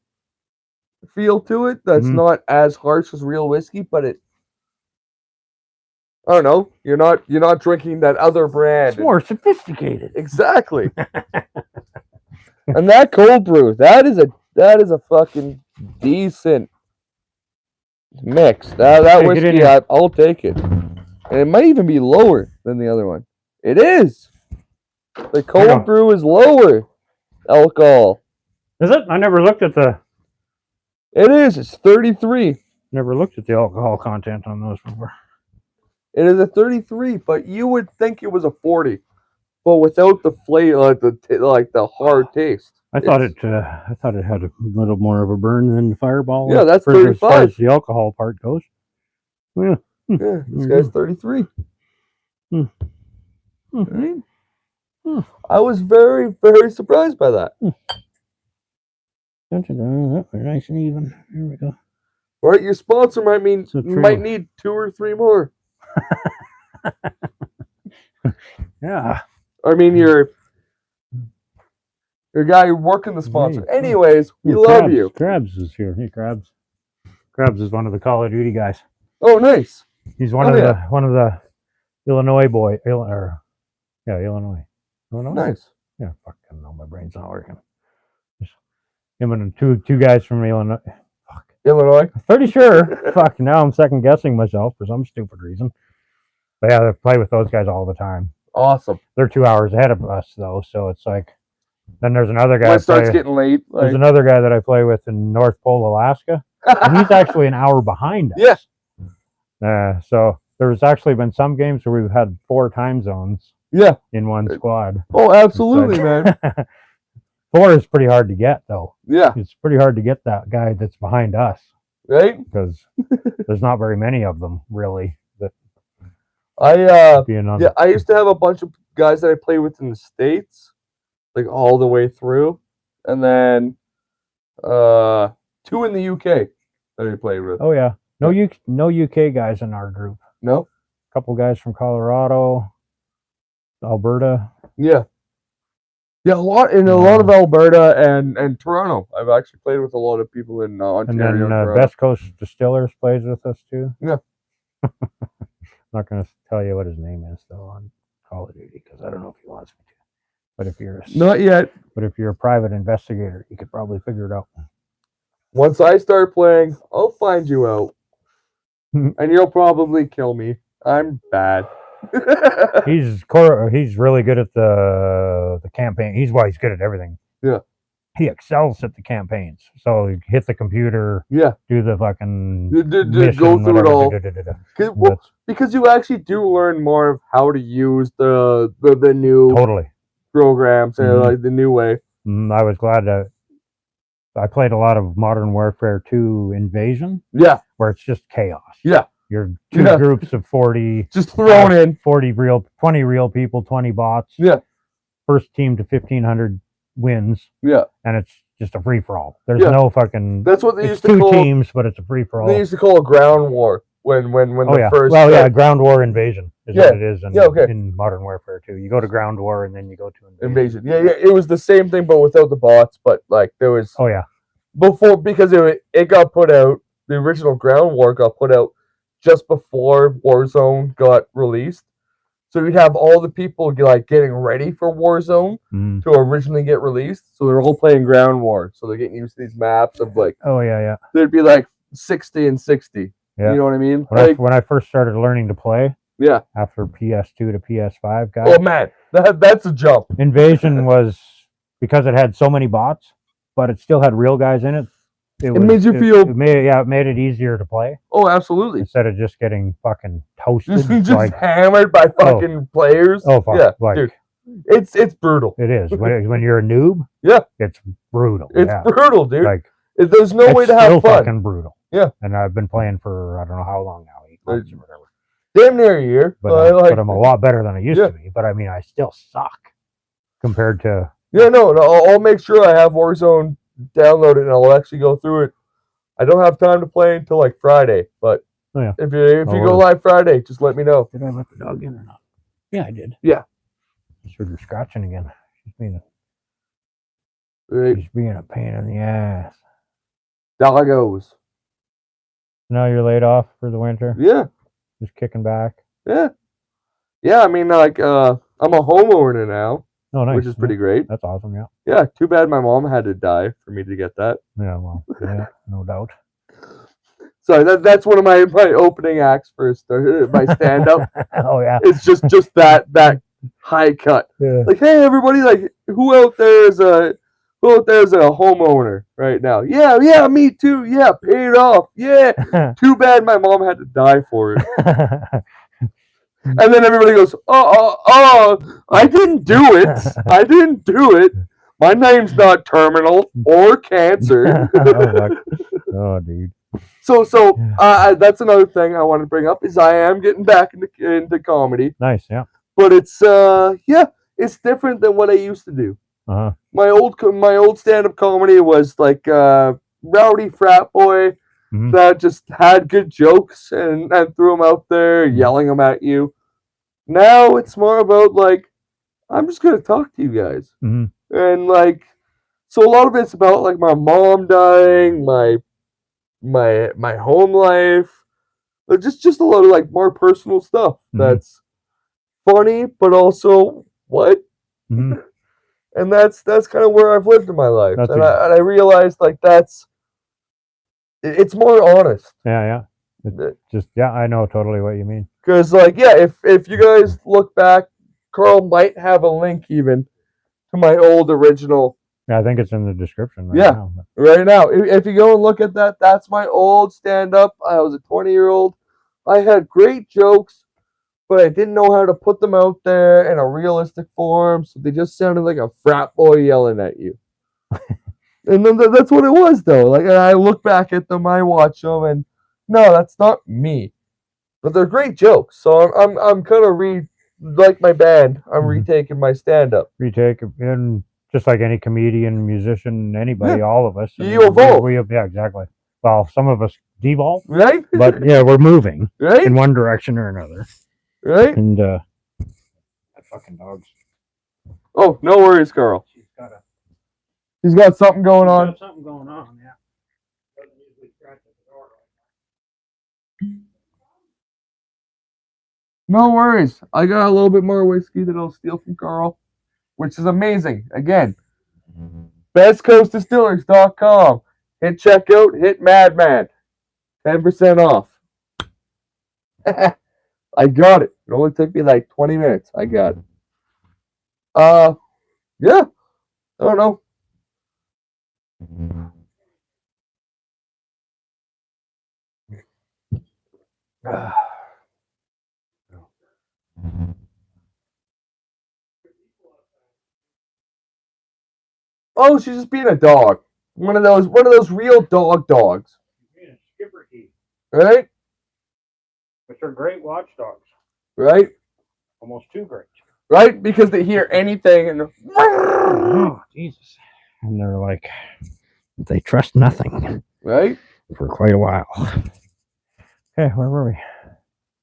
feel to it that's Mhm. not as harsh as real whiskey, but it. I don't know. You're not drinking that other brand. It's more sophisticated. Exactly. And that cold brew, that is a fucking decent mix. That Take it in whiskey, here. I'll take it. And it might even be lower than the other one. It is. The cold brew is lower alcohol. Is it? I never looked at the It is. It's 33. alcohol content on those before. It is a 33, but you would think it was a 40, but without the flavor, like the hard taste. I thought it had a little more of a burn than the Fireball. Yeah, that's as far 35. as the alcohol part goes. Yeah. Yeah, this guy's 33. Hmm. Right? I was very, very surprised by that. That was nice and even. There we go. Right, your sponsor might true. need 2 or 3 more. Yeah. I mean, your guy working the sponsor. Hey. Anyways, we Ooh, love Krabs. you. Krabs is here. Hey, Krabs. Krabs is one of the Call of Duty guys. Oh, nice. He's one of the Illinois Illinois. Illinois. Nice. Yeah, fucking no, my brain's not working. Just him and two guys from Illinois. Fuck. Illinois. I'm pretty sure. Fuck. Now I'm second guessing myself for some stupid reason. But yeah, I play with those guys all the time. Awesome. They're 2 hours ahead of us though, so it's like. Then there's another guy. When it starts getting late. There's another guy that I play with in North Pole, Alaska, and he's actually an hour behind us. Yeah. So there's actually been some games where we've had 4 time zones. Yeah. In one squad. Oh, absolutely, man. 4 is pretty hard to get, though. Yeah. It's pretty hard to get that guy that's behind us. Right? Because there's not very many of them, really. That I used to have a bunch of guys that I played with in the States, like all the way through. And then 2 in the UK that I played with. Oh, yeah. No UK guys in our group. No? A couple guys from Colorado, Alberta. Yeah. Yeah, a lot of Alberta and Toronto. I've actually played with a lot of people in Ontario. And then Best Coast Distillers plays with us too. Yeah. I'm not going to tell you what his name is though on Call of Duty because I don't know if he wants me to. But if you're not yet. But if you're a private investigator, you could probably figure it out. Once I start playing, I'll find you out, and you'll probably kill me. I'm bad. He's really good at the campaign. He's good at everything. Yeah. He excels at the campaigns. So you hit the computer. Yeah. Do the fucking mission, go through it all. Because you actually do learn more of how to use the new programs and like the new way. I was glad that I played a lot of Modern Warfare 2 Invasion. Yeah. Where it's just chaos. Yeah. You're 2 groups of 40. Just thrown in. 20 real people, 20 bots. Yeah. First team to 1,500 wins. Yeah. And it's just a free-for-all. There's no fucking... That's what they used to 2 call... teams, but it's a free-for-all. They used to call a ground war when the first... Well, yeah, ground war invasion is what it is in Modern Warfare 2. You go to ground war and then you go to invasion. Yeah, it was the same thing, but without the bots. But like there was... Oh, yeah. Before, because it got put out, the original ground war got put out just before Warzone got released. So you'd have all the people like getting ready for Warzone to originally get released. So they're all playing ground war. So they're getting used to these maps of like... Oh, yeah. There'd be like 60 and 60. Yeah. You know what I mean? When I first started learning to play, after PS2 to PS5, guys. Oh man, that's a jump. Invasion was because it had so many bots, but it still had real guys in it. It made you feel. It made it easier to play. Oh, absolutely. Instead of just getting fucking toasted, just like, hammered by fucking players. Oh fuck! Yeah, dude, it's brutal. It is when you're a noob. Yeah, it's brutal. It's brutal, dude. Like there's no way to have fun. Fucking brutal. Yeah, and I've been playing for I don't know how long now, 8 months or whatever. Damn near a year. But I'm a lot better than I used to be. But I mean, I still suck compared to. Yeah, no. I'll make sure I have Warzone downloaded and I'll actually go through it. I don't have time to play until like Friday, but if you go live Friday, just let me know. Did I let the dog in or not? Yeah, I did. Yeah. I heard her scratching again. She's Right. being a pain in the ass. Doggos. Now you're laid off for the winter? Yeah. Just kicking back? Yeah. Yeah, I mean, like, I'm a homeowner now. Oh, nice. Which is pretty great. That's awesome, yeah. Yeah, too bad my mom had to die for me to get that. Yeah, well, yeah, no doubt. Sorry, that's one of my opening acts for my stand-up. Oh, yeah. It's just that high cut. Yeah. Like, hey, everybody, like, who out there is a homeowner right now? Yeah, me too. Yeah, paid off. Yeah. Too bad my mom had to die for it. And then everybody goes, oh, I didn't do it. My name's not terminal or cancer. Oh, dude. So that's another thing I want to bring up is I am getting back into comedy. Nice, yeah. But it's it's different than what I used to do. Uh-huh. My old stand-up comedy was like rowdy frat boy that just had good jokes and threw them out there, yelling them at you. Now it's more about like, I'm just gonna talk to you guys, and like, so a lot of it's about like my mom dying, my home life, just a lot of like more personal stuff that's funny, but also what, and that's kind of where I've lived in my life, and I realized like it's more honest. Yeah. I know totally what you mean. Because, like, if you guys look back, Carl might have a link even to my old original. Yeah, I think it's in the description right Yeah. now. But Right now, if you go and look at that, that's my old stand-up. I was a 20-year-old. I had great jokes, but I didn't know how to put them out there in a realistic form, so they just sounded like a frat boy yelling at you. And then that's what it was, though. Like, I look back at them, I watch them, and no, that's not me. But they're great jokes, so I'm kind of like my band. I'm retaking my stand-up. retake, and just like any comedian, musician, anybody, all of us. You evolve. Yeah, exactly. Well, some of us devolve, Right? but yeah, we're moving Right? in one direction or another. Right? And that fucking dog's. Oh, no worries, Carl. He's got something going on. Something going on, yeah. Doesn't usually scratch at the door. No worries. I got a little bit more whiskey that I'll steal from Carl, which is amazing. Again, bestcoastdistillers.com. Hit checkout, hit madman. 10% off. I got it. It only took me like 20 minutes. I got it. Yeah. I don't know. Oh, she's just being a dog. One of those real dogs. Yeah, skipper key, Right? which are great watchdogs. Right? Almost too great. Right? Because they hear anything and Oh, Jesus. And they're like, they trust nothing right? for quite a while. Okay, where were we?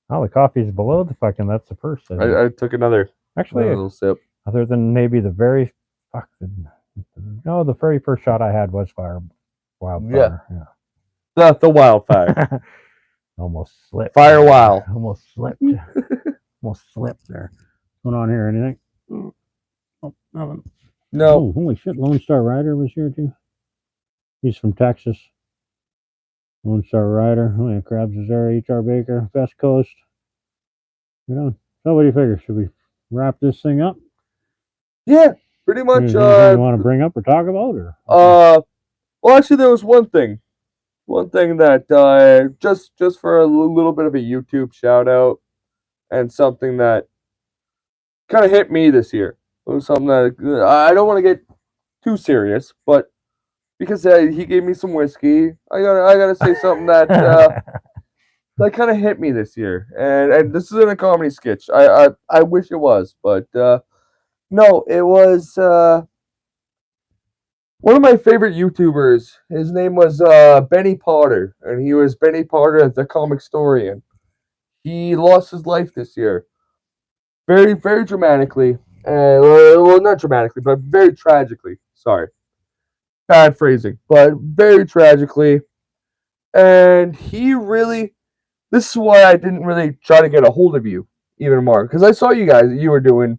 Oh, the coffee's below the fucking, that's the first. I took another Actually, little sip. other than maybe the very the very first shot I had was wildfire. Yeah. The wildfire. Almost slipped. Fire wild. Almost slipped. Almost slipped there. What's going on here? Anything? Oh, nothing. No. Oh, holy shit! Lone Star Rider was here too. He's from Texas. Lone Star Rider. Oh yeah, Krabs is there. H.R. Baker. Best Coast. You know. So what do you figure? Should we wrap this thing up? Yeah, pretty much. Anything you want to bring up or talk about, or? Well, actually, there was one thing that just for a little bit of a YouTube shout out, and something that kind of hit me this year. It was something that I don't want to get too serious, but because he gave me some whiskey, I gotta say something that that kind of hit me this year. And this isn't a comedy sketch. I wish it was, but no, it was one of my favorite YouTubers. His name was Benny Potter, and he was Benny Potter at the Comicstorian. He lost his life this year, very, very dramatically. Well, not dramatically, but very tragically. Sorry, bad phrasing, but very tragically. And he really, this is why I didn't really try to get a hold of you even more, because I saw you guys, you were doing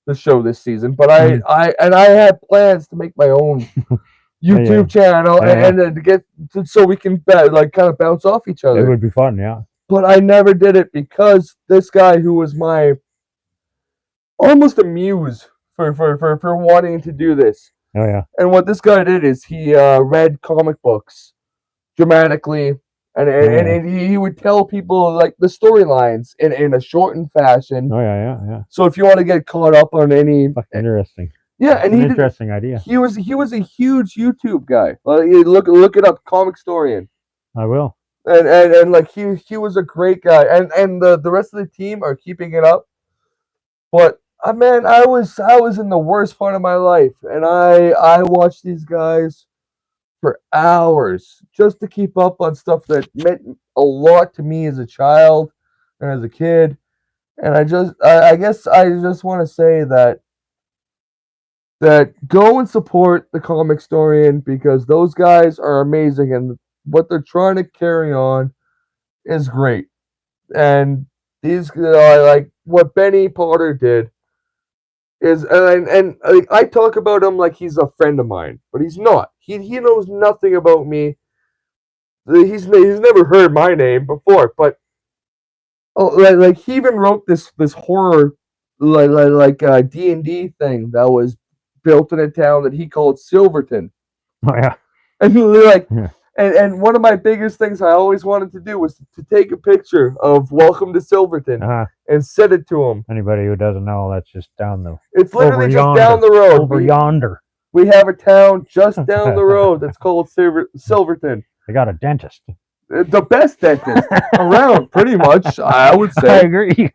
the show this season, but I had plans to make my own YouTube channel and then to get so we can like kind of bounce off each other. It would be fun, yeah. But I never did it because this guy who was my almost a muse for wanting to do this. Oh yeah. And what this guy did is he read comic books dramatically, and he would tell people like the storylines in a shortened fashion. Oh yeah. So if you want to get caught up on any interesting. Yeah, and interesting idea. He was a huge YouTube guy. Look it up, Comicstorian. I will. And like he was a great guy, and the rest of the team are keeping it up. But man, I was in the worst part of my life, and I watched these guys for hours just to keep up on stuff that meant a lot to me as a child and as a kid. And I guess I just want to say that go and support the Comicstorian, because those guys are amazing, and what they're trying to carry on is great. And these like what Benny Potter did is, and I talk about him like he's a friend of mine, but he's not. He knows nothing about me. He's never heard my name before, but like he even wrote this horror like a D&D thing that was built in a town that he called Silverton. Oh yeah. And like, Yeah. and one of my biggest things I always wanted to do was to take a picture of Welcome to Silverton and send it to him. Anybody who doesn't know, that's just down the. It's literally over just yonder, down the road. Over yonder. We have a town just down the road that's called Silverton. They got a dentist. The best dentist around, pretty much, I would I say. agree.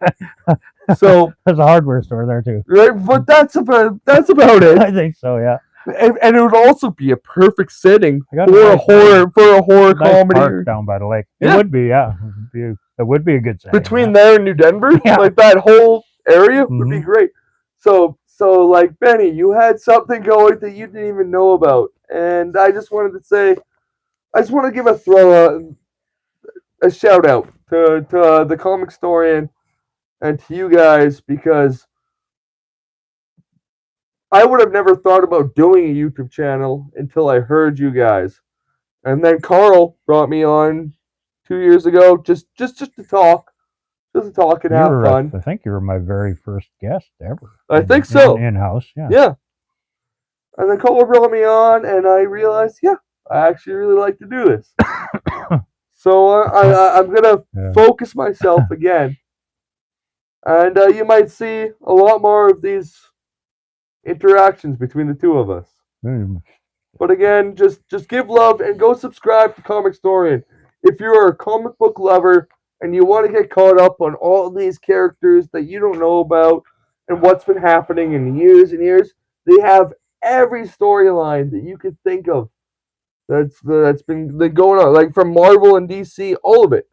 So there's a hardware store there too. right, but that's about it. I think so. Yeah. And it would also be a perfect setting I got for a a horror nice comedy. park down by the lake. Yeah. It would be, yeah. It would be a good setting. Between there and New Denver, Yeah. like that whole area would be Mhm. great. So like Benny, you had something going that you didn't even know about, and I just wanted to say, I just want to give a shout out to the Comicstorian and to you guys, because I would have never thought about doing a YouTube channel until I heard you guys. And then Carl brought me on 2 years ago just to talk. Just to talk and have fun. I think you were my very first guest ever. I think so. In-house, yeah. Yeah. And then Carl brought me on, and I realized, yeah, I actually really like to do this. So I'm going to focus myself again. And you might see a lot more of these interactions between the two of us. But again, just give love and go subscribe to Comicstorian. If you're a comic book lover and you want to get caught up on all these characters that you don't know about and what's been happening in years and years, they have every storyline that you could think of that's been going on, like from Marvel and DC, all of it.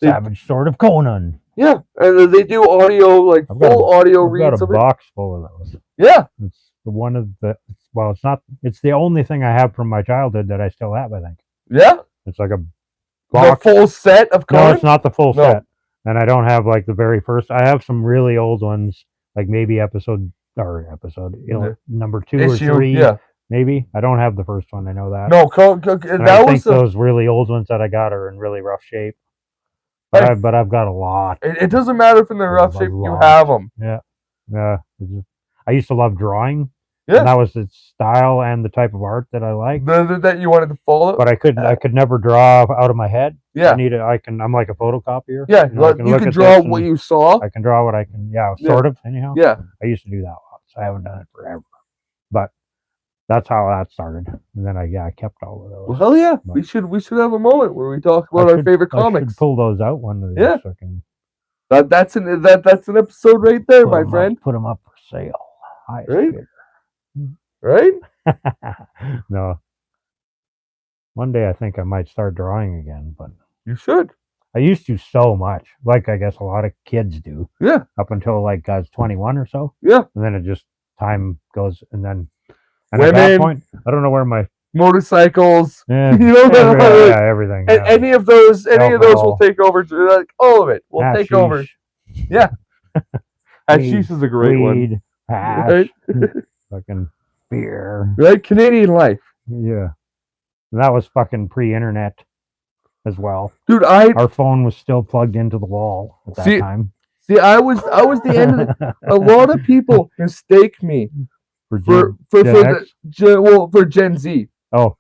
Savage Sword of Conan. Yeah, and they do audio, like full audio reads I've got a of it. box full of those. Yeah. It's one of the, well, it's not, it's the only thing I have from my childhood that I still have, I think. Yeah. It's like a The box. full set of No, Conan? it's not the full No. set. And I don't have like the very first. I have some really old ones, like maybe episode number 2 Issue, or 3. yeah. Maybe. I don't have the first one. I know that. No, And that I was think those really old ones that I got are in really rough shape. But I've got a lot. It doesn't matter if in the rough shape, you lot. have them. Yeah. Yeah. I used to love drawing. Yeah. And that was its style and the type of art that I liked. That you wanted to follow. But I could never draw out of my head. Yeah. I'm like a photocopier. Yeah, You know, you can draw what you saw. I can draw what I can, sort of, anyhow. Yeah. I used to do that a lot, so I haven't done it forever. But that's how that started. And then I kept all of those. Well, hell yeah. But We should have a moment where we talk about our favorite I comics. should pull those out one of these. Yeah. So That's an episode right there, my friend. Put them up for sale. Highest Right? bidder. Right? No. One day I think I might start drawing again, but You should. I used to so much, like I guess a lot of kids do. Yeah. Up until like I was 21 or so. Yeah. And then it just time goes, and at Women, that point, I don't know where my motorcycles. yeah, You know, everything. And any of those will Alcohol. take over. Like all of it will take over. Hashish, Yeah. Weed, Hashish is a great one. weed, hash, Right? fucking beer. Right? Canadian life. Yeah. And that was fucking pre-internet as well. Dude, Our phone was still plugged into the wall at that time. See, I was the end of the, a lot of people mistake me for Gen Z. Oh.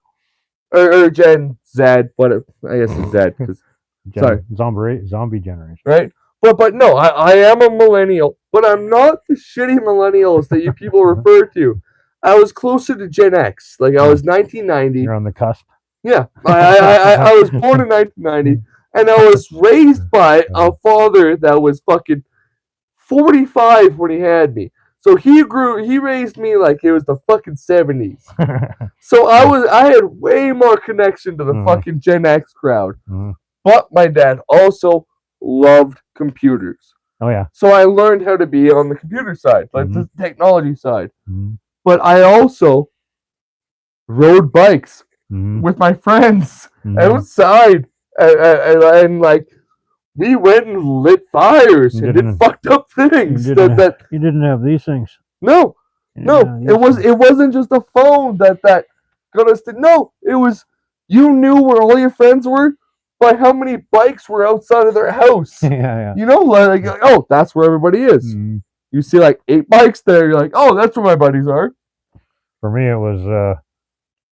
Or Gen Z, but I guess it's Z. 'Cause, sorry. Zombie generation. Right? But no, I am a millennial, but I'm not the shitty millennials that you people refer to. I was closer to Gen X. Like I was 1990. You're on the cusp. Yeah, I was born in 1990, and I was raised by a father that was fucking 45 when he had me. So he raised me like it was the fucking 70s. So I had way more connection to the fucking Gen X crowd. But my dad also loved computers. Oh yeah. So I learned how to be on the computer side, like the technology side. But I also rode bikes with my friends outside, and like we went and lit fires and did fucked up things. You didn't have these things. No, it wasn't just a phone that got us to. No, it was you knew where all your friends were by how many bikes were outside of their house. Yeah. You know, like oh, that's where everybody is. You see like 8 bikes there. You're like, oh, that's where my buddies are. For me, it was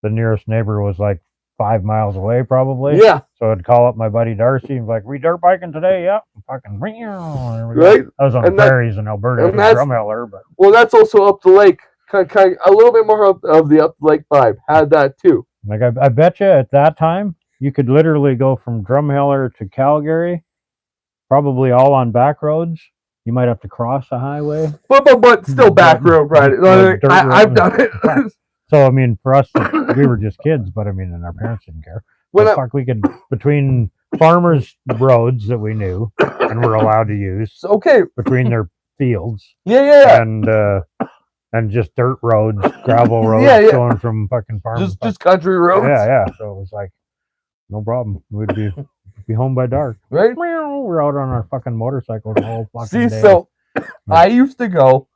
the nearest neighbor was like 5 miles away, probably. Yeah. So I'd call up my buddy Darcy and be like, "We dirt biking today?" Yep. Fucking there we go. Right. I was on the prairies in Alberta, and that's- Drumheller, but Well, that's also up the lake. Kind a little bit more of the up the lake vibe. Had that too. like I bet you at that time you could literally go from Drumheller to Calgary, probably all on back roads. You might have to cross a highway. But still back road riding. Like, dirt I've road. done it. So I mean, for us, we were just kids, but I mean, and our parents didn't care. When The I- fuck, we could between farmers' roads that we knew and were allowed to use Okay. between their fields Yeah. and just dirt roads, gravel roads Yeah. going from fucking farm. Just country roads. yeah. So it was like no problem. We'd be home by dark. Right. We're out on our fucking motorcycles the whole fucking See, day. so I used to go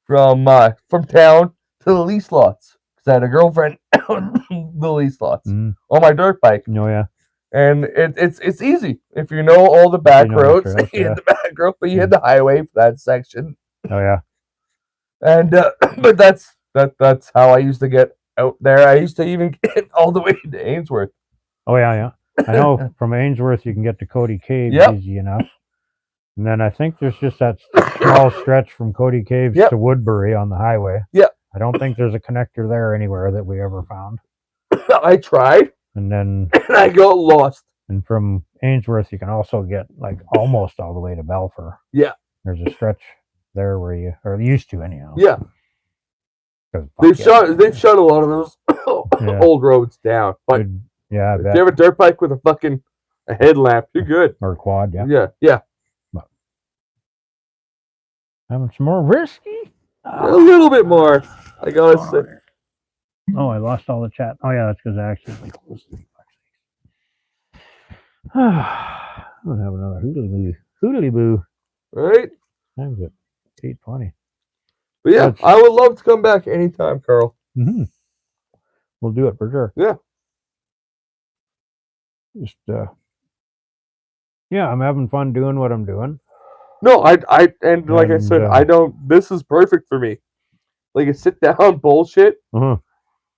from town to the lease lots because I had a girlfriend on the lease lots Mm. on my dirt bike, No, yeah. and it's easy if you know all the back You know the roads. trails, You yeah. hit the back road, but you hit the highway for that section, Oh yeah. and but that's how I used to get out there. I used to even get all the way to Ainsworth. Oh yeah. I know from Ainsworth you can get to Cody Caves Yep. easy enough. And then I think there's just that small stretch from Cody Caves Yep. to Woodbury on the highway. Yep. I don't think there's a connector there anywhere that we ever found. I tried And then and I got lost. and from Ainsworth you can also get like almost all the way to Balfour. Yeah. There's a stretch there where you or used to anyhow. Yeah, 'Cause they've shut a lot of those Yeah. old roads down. But Good- yeah, I if bet. you have a dirt bike with a headlamp, you're good. Or quad, yeah. Yeah. Having some more whiskey? A little bit more. I gotta say. Oh, I lost all the chat. Oh yeah, that's because I accidentally closed it. I'm gonna have another hoodly boo. Right? Time's it 8:20. But yeah, That's- I would love to come back anytime, Carl. Mm-hmm. We'll do it for sure. Yeah. Just yeah, I'm having fun doing what I'm doing. No, and like I said, And, I don't. This is perfect for me. Like a sit down bullshit. Uh-huh.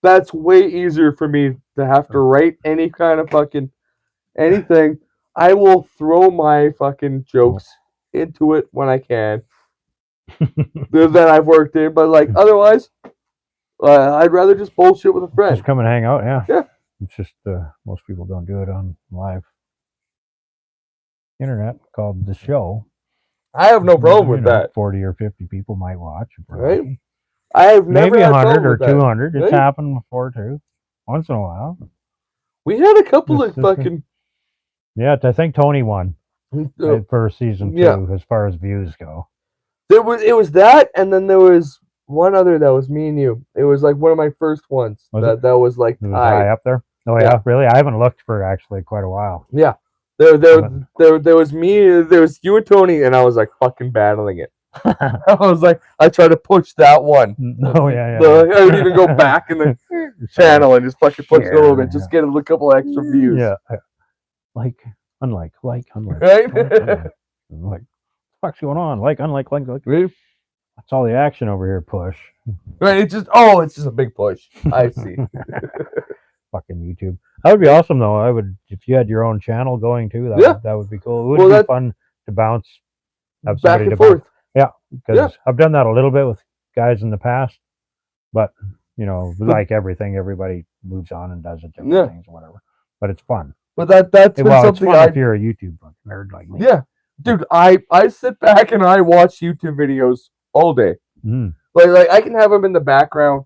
That's way easier for me to have to write any kind of fucking anything. I will throw my fucking jokes into it when I can. That I've worked in, but like otherwise, I'd rather just bullshit with a friend. Just come and hang out, yeah. Yeah. It's just most people don't do it on live internet called the show. I have no problem with You know, that. 40 or 50 people might watch. if we're Right. lucky. I have never Maybe had 100 problem or with that. 200. It's Right. happened before too. Once in a while. We had a couple of This- fucking. Yeah, I think Tony won for season 2 yeah. as far as views go. It was that, and then there was one other that was me and you. It was like one of my first ones Was that was like It was high up there. Oh yeah, Yeah. really? I haven't looked for actually quite a while. Yeah, there was me, there was you and Tony, and I was like fucking battling it. I was like, I tried to push that one. Oh yeah. So I would even go back in the channel and just fucking push it a little bit, just get a couple extra views. Yeah. Like, unlike. Right? I'm like, what's going on? Like, unlike. Right? That's all the action over here. Push. Right? It's just a big push. I see. Fucking YouTube. That would be awesome though. I would if you had your own channel going too. That would be cool. It would Well, be fun to bounce. Have Back somebody and to forth. bounce. Yeah, because I've done that a little bit with guys in the past, but you know, like everything, everybody moves on and does it different things or whatever. But it's fun. But that's been Well, it's something fun if you're a YouTube nerd like me. Yeah, dude, I sit back and I watch YouTube videos all day. Mm. Like I can have them in the background,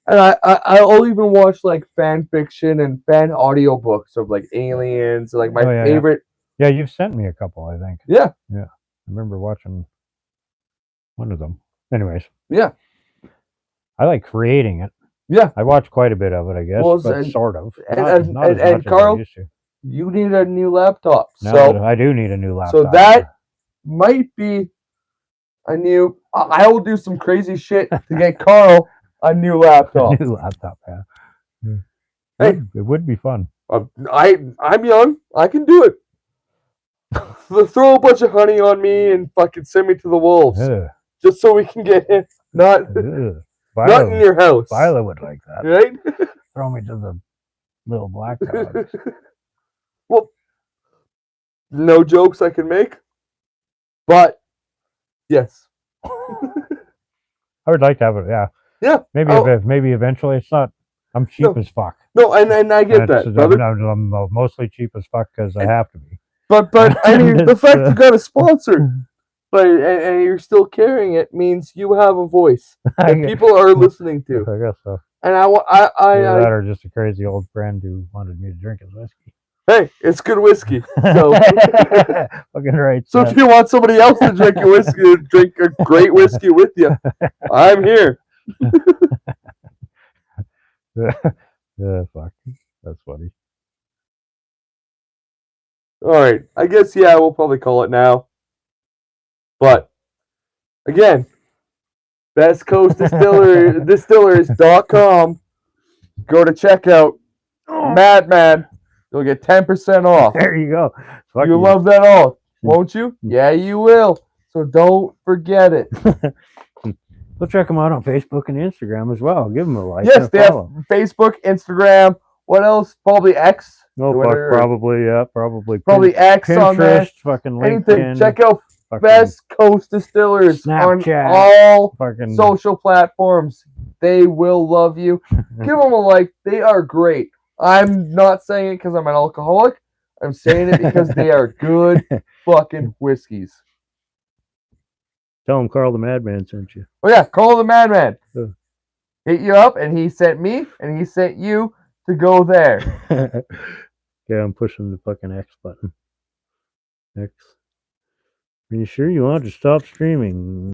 and I'll even watch like fan fiction and fan audiobooks of like aliens, like my favorite. Yeah, you've sent me a couple, I think. Yeah. I remember watching one of them. Anyways. Yeah. I like creating it. Yeah. I watch quite a bit of it, I guess. Well, but sort of. And Not as much as I Carl, used to. you need a new laptop. No, So I do need a new laptop. so that might be a new. I will do some crazy shit to get Carl a new laptop. new laptop, yeah. Hey. It would be fun. I'm young. I can do it. Throw a bunch of honey on me and fucking send me to the wolves. Ugh. just so we can get in. Not Ugh. not in Violet, your house, Violet would like that. right? Throw me to the little black dogs. Well, no jokes I can make, but yes. I would like to have it. Yeah. Yeah. Maybe maybe eventually. It's not. I'm cheap No. as fuck. No, and I get That's- that, brother. I'm mostly cheap as fuck because I have to be. But I mean, the fact That's, you got a sponsor, but and you're still carrying it means you have a voice that people are listening to. I guess so. And Either I that or just a crazy old friend who wanted me to drink his whiskey. hey, it's good whiskey. So Fucking right. so if you want somebody else to drink a whiskey, drink a great whiskey with you, I'm here. Yeah, fuck. That's funny. All right, I guess we'll probably call it now. But again, bestcoastdistillers.com. Go to checkout. Madman. You'll get 10% off. There you go. Fuck You love that all, won't you? Yeah, you will. So don't forget it. Go check them out on Facebook and Instagram as well. Give them a like. Yes, and a they have follow. Facebook, Instagram. What else? Probably X. No, fuck, Twitter, probably, yeah, probably. Probably X on there. Pinterest, fucking Anything. LinkedIn. Check out fucking Best Coast Distillers Snapchat, on all fucking social platforms. They will love you. Give them a like. They are great. I'm not saying it because I'm an alcoholic. I'm saying it because they are good fucking whiskeys. Tell them Carl the Madman sent you. Oh yeah, call the madman. Yeah. Hit you up, and he sent me, and he sent you to go there. Yeah, I'm pushing the fucking X button. X. Are you sure you want to stop streaming?